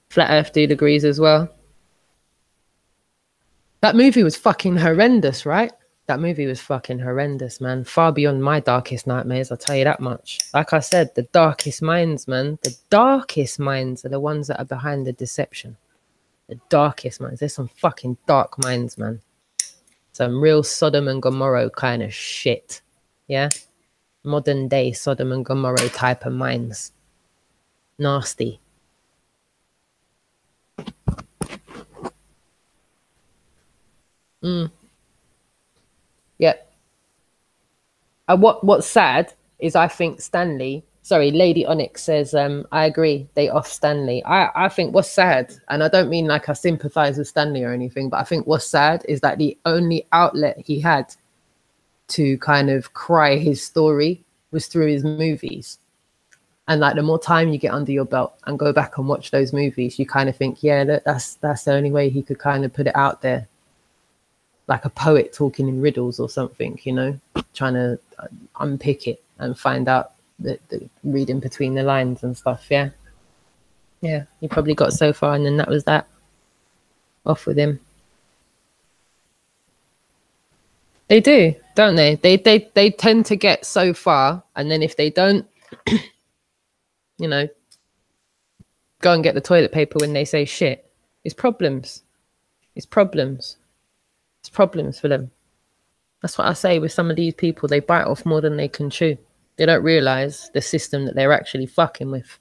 Flat Earth Dude agrees as well. That movie was fucking horrendous, right? That movie was fucking horrendous, man. Far beyond my darkest nightmares, I'll tell you that much. Like I said, the darkest minds, man. The darkest minds are the ones that are behind the deception. The darkest minds. There's some fucking dark minds, man. Some real Sodom and Gomorrah kind of shit. Yeah? Modern day Sodom and Gomorrah type of minds. Nasty. Yep. What's sad is I think Lady Onyx says, I agree, they off Stanley. I think what's sad, and I don't mean like I sympathize with Stanley or anything, but I think what's sad is that the only outlet he had to kind of cry his story was through his movies. And like the more time you get under your belt and go back and watch those movies, you kind of think, yeah, that's the only way he could kind of put it out there. Like a poet talking in riddles or something, you know, trying to unpick it and find out the reading between the lines and stuff. Yeah. Yeah. He probably got so far and then that was that. Off with him. They do, don't they? They tend to get so far, and then if they don't, you know, go and get the toilet paper when they say shit, it's problems. It's problems. It's problems for them. That's what I say with some of these people. They bite off more than they can chew. They don't realize the system that they're actually fucking with.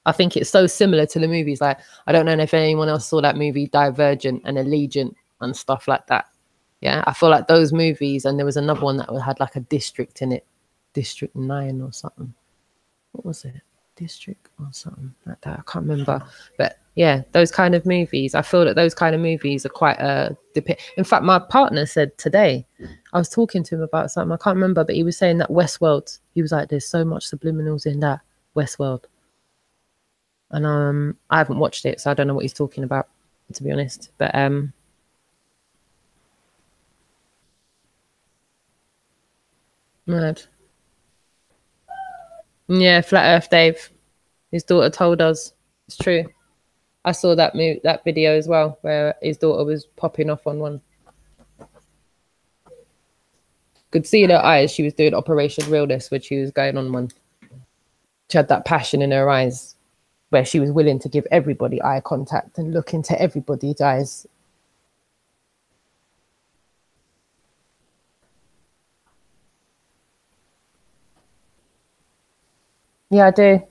I think it's so similar to the movies. Like, I don't know if anyone else saw that movie Divergent and Allegiant and stuff like that. Yeah, I feel like those movies, and there was another one that had like a district in it, District 9 or something. What was it? District or something like that. I can't remember. But yeah, those kind of movies, I feel that those kind of movies are quite in fact, my partner said today, I was talking to him about something, I can't remember, but he was saying that Westworld, he was like, there's so much subliminals in that Westworld. And I haven't watched it, so I don't know what he's talking about, to be honest. But mad. Yeah, Flat Earth Dave. His daughter told us. It's true. I saw that video as well, where his daughter was popping off on one. Could see in her eyes she was doing Operation Realness when she was going on one. She had that passion in her eyes, where she was willing to give everybody eye contact and look into everybody's eyes. Yeah, I do.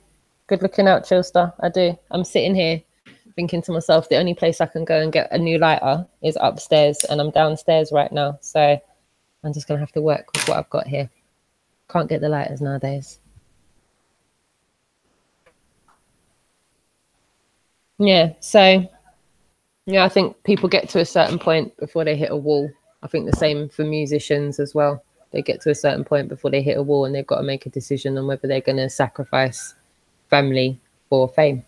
Good looking out, Chillstar. I do. I'm sitting here thinking to myself, the only place I can go and get a new lighter is upstairs, and I'm downstairs right now. So I'm just going to have to work with what I've got here. Can't get the lighters nowadays. Yeah, so yeah, I think people get to a certain point before they hit a wall. I think the same for musicians as well. They get to a certain point before they hit a wall and they've got to make a decision on whether they're going to sacrifice family for fame,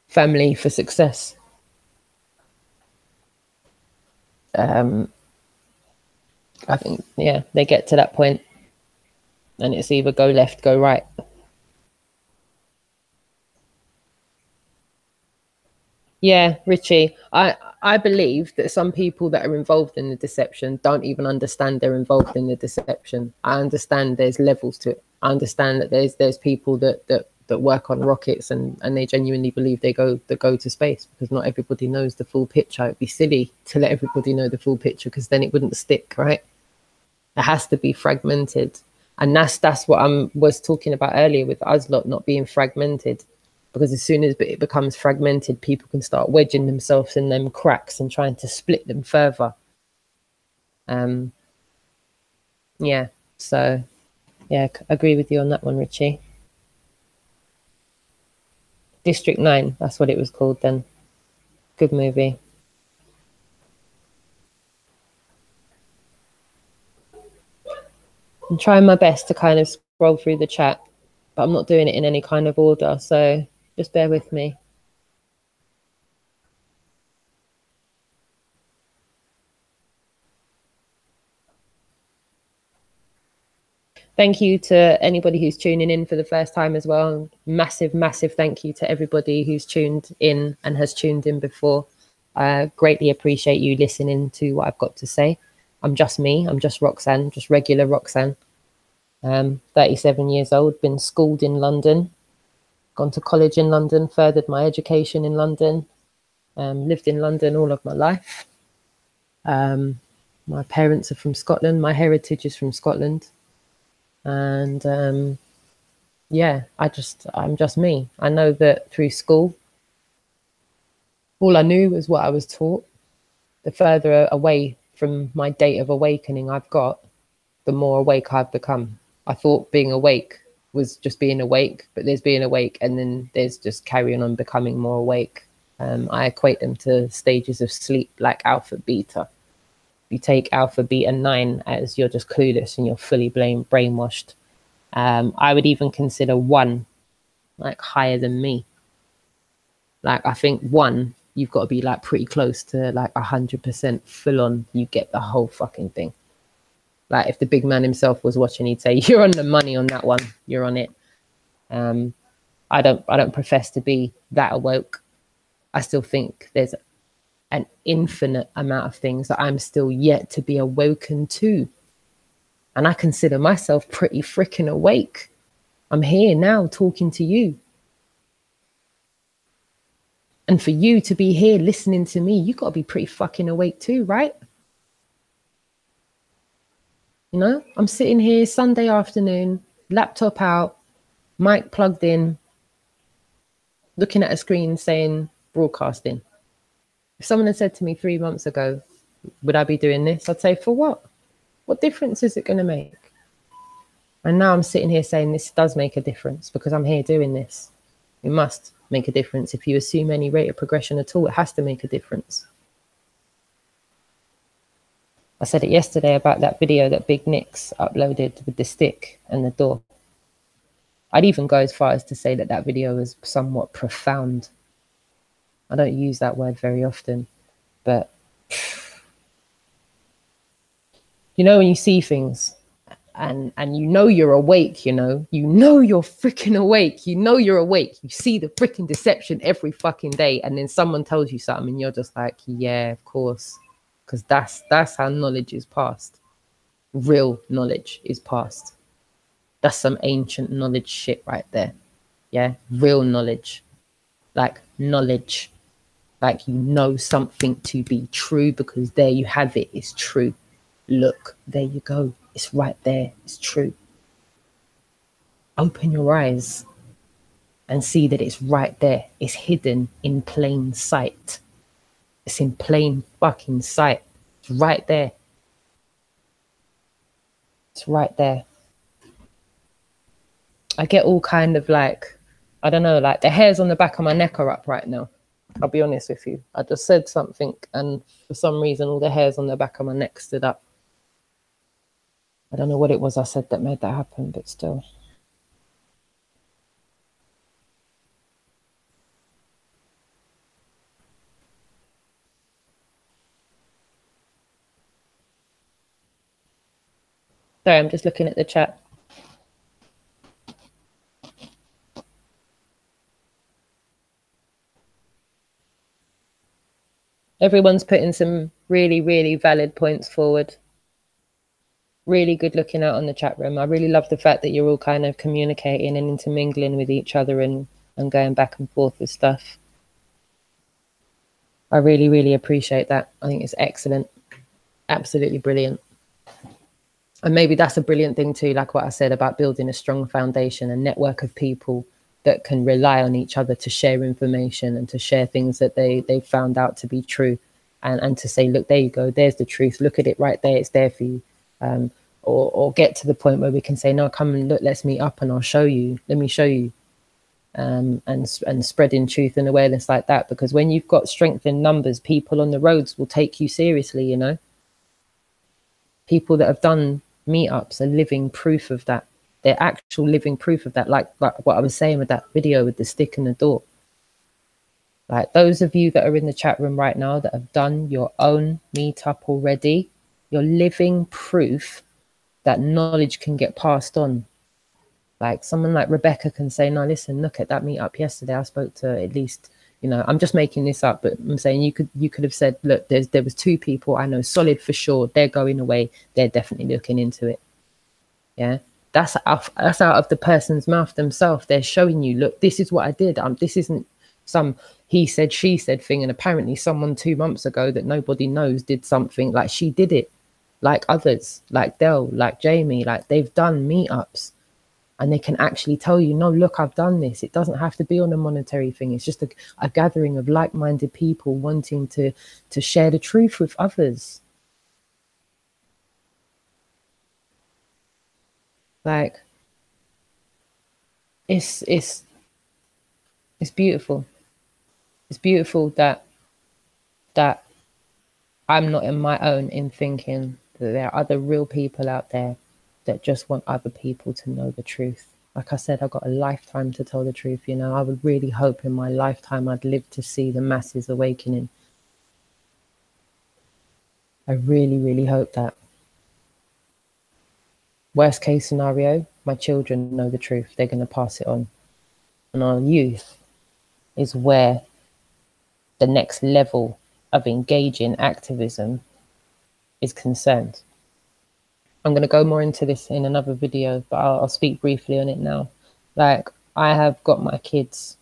family for success. I think, yeah, they get to that point and it's either go left, go right. Yeah, Richie, I believe that some people that are involved in the deception don't even understand they're involved in the deception. I understand there's levels to it. I understand that there's people that work on rockets and they genuinely believe they go to space, because not everybody knows the full picture. It'd be silly to let everybody know the full picture, because then it wouldn't stick, right? It has to be fragmented. And that's what I was talking about earlier with us lot not being fragmented, because as soon as it becomes fragmented, people can start wedging themselves in them cracks and trying to split them further. Yeah, so yeah, agree with you on that one, Richie. District 9, that's what it was called then. Good movie. I'm trying my best to kind of scroll through the chat, but I'm not doing it in any kind of order, so just bear with me. Thank you to anybody who's tuning in for the first time as well. Massive, massive thank you to everybody who's tuned in and has tuned in before. I greatly appreciate you listening to what I've got to say. I'm just me. I'm just Roxanne, just regular Roxanne. 37 years old, been schooled in London, gone to college in London, furthered my education in London, lived in London all of my life. My parents are from Scotland. My heritage is from Scotland. And yeah, I'm just me. I know that through school, all I knew was what I was taught. The further away from my date of awakening I've got, the more awake I've become. I thought being awake was just being awake, but there's being awake and then there's just carrying on becoming more awake. I equate them to stages of sleep, like alpha, beta. You take alpha, beta 9 as you're just clueless and you're fully brainwashed. I would even consider 1 like higher than me. Like I think 1, you've got to be like pretty close to like 100% full on. You get the whole fucking thing. Like if the big man himself was watching, he'd say, "You're on the money on that one. You're on it." I don't profess to be that awoke. I still think there's an infinite amount of things that I'm still yet to be awoken to. And I consider myself pretty freaking awake. I'm here now talking to you. And for you to be here listening to me, you got to be pretty fucking awake too, right? You know, I'm sitting here Sunday afternoon, laptop out, mic plugged in, looking at a screen saying broadcasting. If someone had said to me 3 months ago, would I be doing this? I'd say, for what? What difference is it going to make? And now I'm sitting here saying this does make a difference because I'm here doing this. It must make a difference. If you assume any rate of progression at all, it has to make a difference. I said it yesterday about that video that Big Nick's uploaded with the stick and the door. I'd even go as far as to say that that video is somewhat profound. I don't use that word very often, but you know, when you see things and you know you're awake, you know you're freaking awake, you're awake, you see the freaking deception every fucking day, and then someone tells you something and you're just like, yeah, of course, because that's how knowledge is passed. Real knowledge is passed. That's some ancient knowledge shit right there. Yeah, real knowledge, like knowledge, like you know something to be true because there you have it, it's true. Look, there you go, it's right there, it's true. Open your eyes and see that it's right there. It's hidden in plain sight. It's in plain fucking sight. It's right there. It's right there. I get all kind of like, I don't know, like the hairs on the back of my neck are up right now. I'll be honest with you. I just said something and for some reason all the hairs on the back of my neck stood up. I don't know what it was I said that made that happen, but still. Sorry, I'm just looking at the chat. Everyone's putting some really, really valid points forward. Really good looking out on the chat room. I really love the fact that you're all kind of communicating and intermingling with each other and going back and forth with stuff. I really, really appreciate that. I think it's excellent. Absolutely brilliant. And maybe that's a brilliant thing too, like what I said about building a strong foundation, a network of people that can rely on each other to share information and to share things that they found out to be true, and to say, look, there you go, there's the truth, look at it right there, it's there for you. Or get to the point where we can say, no, come and look, let's meet up and I'll show you, let me show you. And spreading truth and awareness like that, because when you've got strength in numbers, people on the roads will take you seriously, you know. People that have done meetups are living proof of that. They're actual living proof of that, like what I was saying with that video with the stick in the door. Like those of you that are in the chat room right now that have done your own meetup already, you're living proof that knowledge can get passed on. Like someone like Rebecca can say, no, listen, look at that meetup yesterday. I spoke to at least, you know, I'm just making this up, but I'm saying you could have said, look, there was 2 people I know solid for sure. They're going away. They're definitely looking into it. Yeah, that's out of the person's mouth themselves. They're showing you, look, this is what I did. This isn't some he said, she said thing. And apparently someone 2 months ago that nobody knows did something like she did it, like others, like Del, like Jamie, like they've done meetups. And they can actually tell you, no, look, I've done this. It doesn't have to be on a monetary thing. It's just a gathering of like-minded people wanting to share the truth with others. Like, it's beautiful. It's beautiful that I'm not in my own in thinking that there are other real people out there that just want other people to know the truth. Like I said, I've got a lifetime to tell the truth. You know, I would really hope in my lifetime I'd live to see the masses awakening. I really, really hope that. Worst case scenario, my children know the truth. They're going to pass it on. And our youth is where the next level of engaging activism is concerned. I'm going to go more into this in another video, but I'll speak briefly on it now. Like, I have got my kids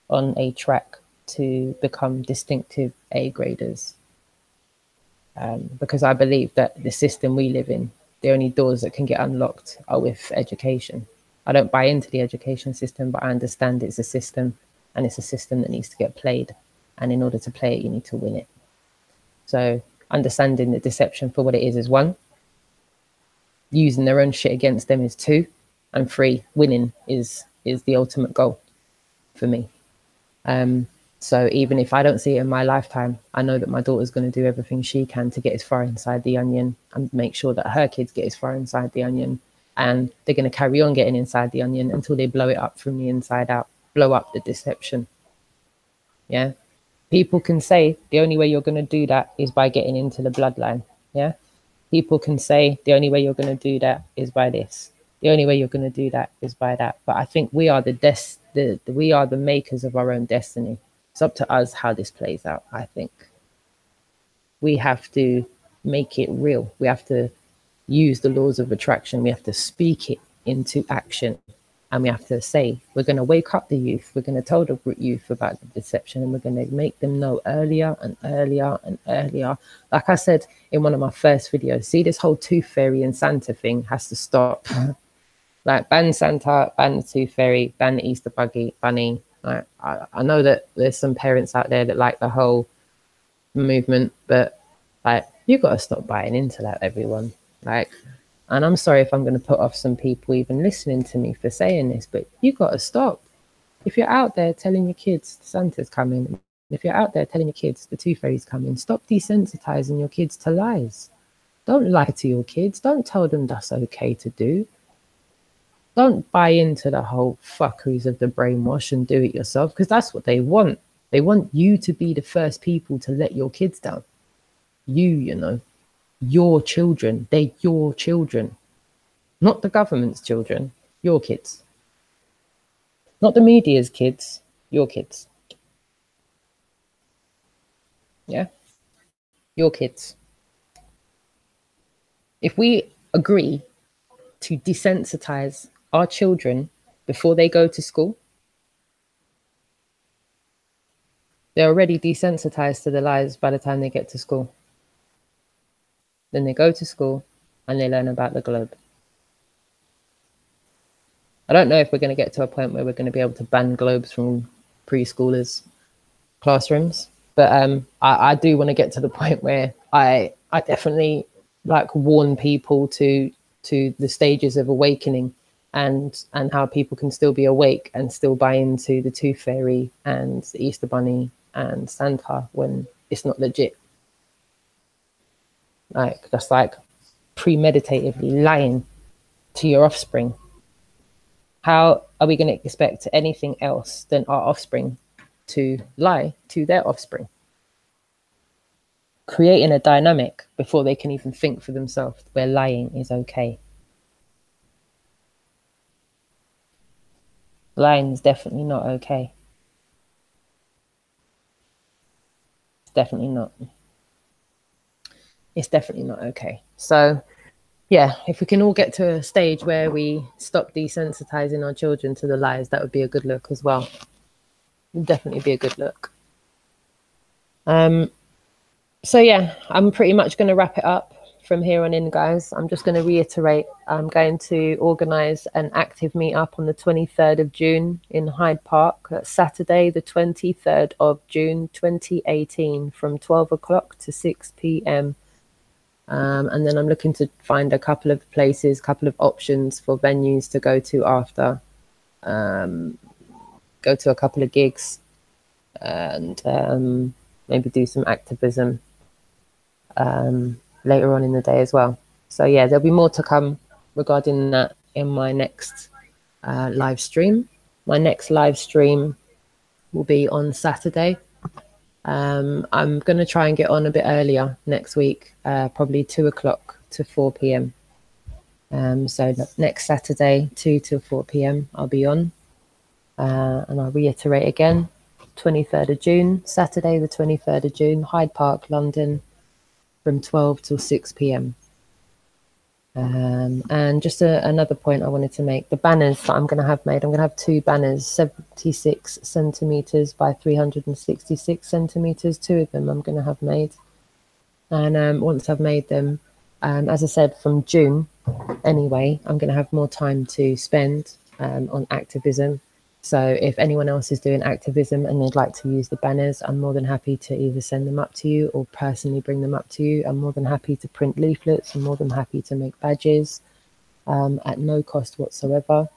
on a track to become distinctive A graders, because I believe that the system we live in, the only doors that can get unlocked are with education. I don't buy into the education system, but I understand it's a system, and it's a system that needs to get played. And in order to play it, you need to win it. So understanding the deception for what it is 1. Using their own shit against them is 2. And 3, winning is the ultimate goal for me. So even if I don't see it in my lifetime, I know that my daughter's going to do everything she can to get as far inside the onion and make sure that her kids get as far inside the onion. And they're going to carry on getting inside the onion until they blow it up from the inside out, blow up the deception. Yeah. People can say the only way you're going to do that is by getting into the bloodline. Yeah. People can say the only way you're going to do that is by this. The only way you're going to do that is by that. But I think we are we are the makers of our own destiny. It's up to us how this plays out. I think we have to make it real. We have to use the laws of attraction. We have to speak it into action. And we have to say, we're going to wake up the youth. We're going to tell the youth about the deception, and we're going to make them know earlier and earlier and earlier. Like I said in one of my first videos, see, this whole tooth fairy and Santa thing has to stop. Like, ban Santa, ban the tooth fairy, ban the Easter bunny. Like, I know that there's some parents out there that like the whole movement, but like, you've got to stop buying into that, everyone. Like, And I'm sorry if I'm going to put off some people even listening to me for saying this, but you got to stop. If you're out there telling your kids Santa's coming, if you're out there telling your kids the Tooth Fairy's coming, stop desensitizing your kids to lies. Don't lie to your kids. Don't tell them that's okay to do. Don't buy into the whole fuckeries of the brainwash and do it yourself, because that's what they want. They want you to be the first people to let your kids down. You know, your children. They're your children. Not the government's children, your kids. Not the media's kids, your kids. Yeah? Your kids. If we agree to desensitize our children before they go to school, they're already desensitized to the lies by the time they get to school. Then they go to school and they learn about the globe. I don't know if we're going to get to a point where we're going to be able to ban globes from preschoolers' classrooms, but I do want to get to the point where I definitely like warn people to the stages of awakening and how people can still be awake and still buy into the Tooth Fairy and the Easter Bunny and Santa when it's not legit. Like, that's like premeditatively lying to your offspring. How are we going to expect anything else than our offspring to lie to their offspring? Creating a dynamic before they can even think for themselves where lying is okay. Lying is definitely not okay. It's definitely not. It's definitely not okay. So, yeah, if we can all get to a stage where we stop desensitizing our children to the lies, that would be a good look as well. Would definitely be a good look. So yeah, I'm pretty much going to wrap it up from here on in, guys. I'm just going to reiterate, I'm going to organise an active meetup on the 23rd of June in Hyde Park. That's Saturday, the 23rd of June, 2018, from 12 o'clock to 6 p.m. And then I'm looking to find a couple of places, couple of options for venues to go to after. Go to a couple of gigs and maybe do some activism later on in the day as well. So yeah, there'll be more to come regarding that in my next live stream. My next live stream will be on Saturday. I'm going to try and get on a bit earlier next week, probably 2 o'clock to 4 p.m. So next Saturday, 2 to 4 p.m. I'll be on. And I'll reiterate again, 23rd of June, Saturday the 23rd of June, Hyde Park, London, from 12 till 6 p.m. And just another point I wanted to make, the banners that I'm going to have made, I'm going to have 2 banners, 76 centimeters by 366 centimeters. 2 of them I'm going to have made. And once I've made them, as I said, from June anyway, I'm going to have more time to spend on activism. So if anyone else is doing activism and they'd like to use the banners, I'm more than happy to either send them up to you or personally bring them up to you. I'm more than happy to print leaflets. I'm more than happy to make badges at no cost whatsoever.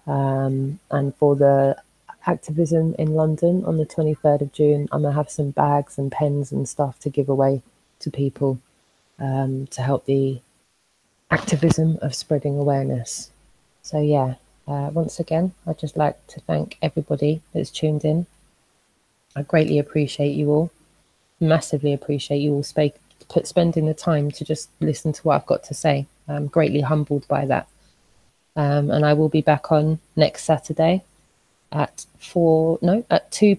And for the activism in London on the 23rd of June, I'm going to have some bags and pens and stuff to give away to people to help the activism of spreading awareness. So yeah. Once again, I'd just like to thank everybody that's tuned in. I greatly appreciate you all, massively appreciate you all spending the time to just listen to what I've got to say. I'm greatly humbled by that. And I will be back on next Saturday at 2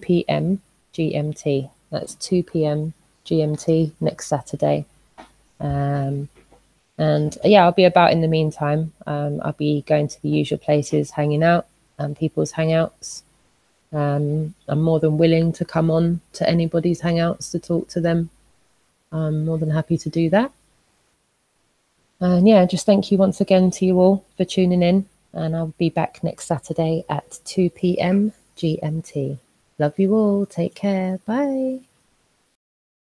p.m. GMT. That's 2 p.m. GMT next Saturday. And yeah, I'll be about in the meantime. I'll be going to the usual places, hanging out, people's hangouts. I'm more than willing to come on to anybody's hangouts to talk to them. I'm more than happy to do that. And yeah, just thank you once again to you all for tuning in. And I'll be back next Saturday at 2 p.m. GMT. Love you all. Take care. Bye.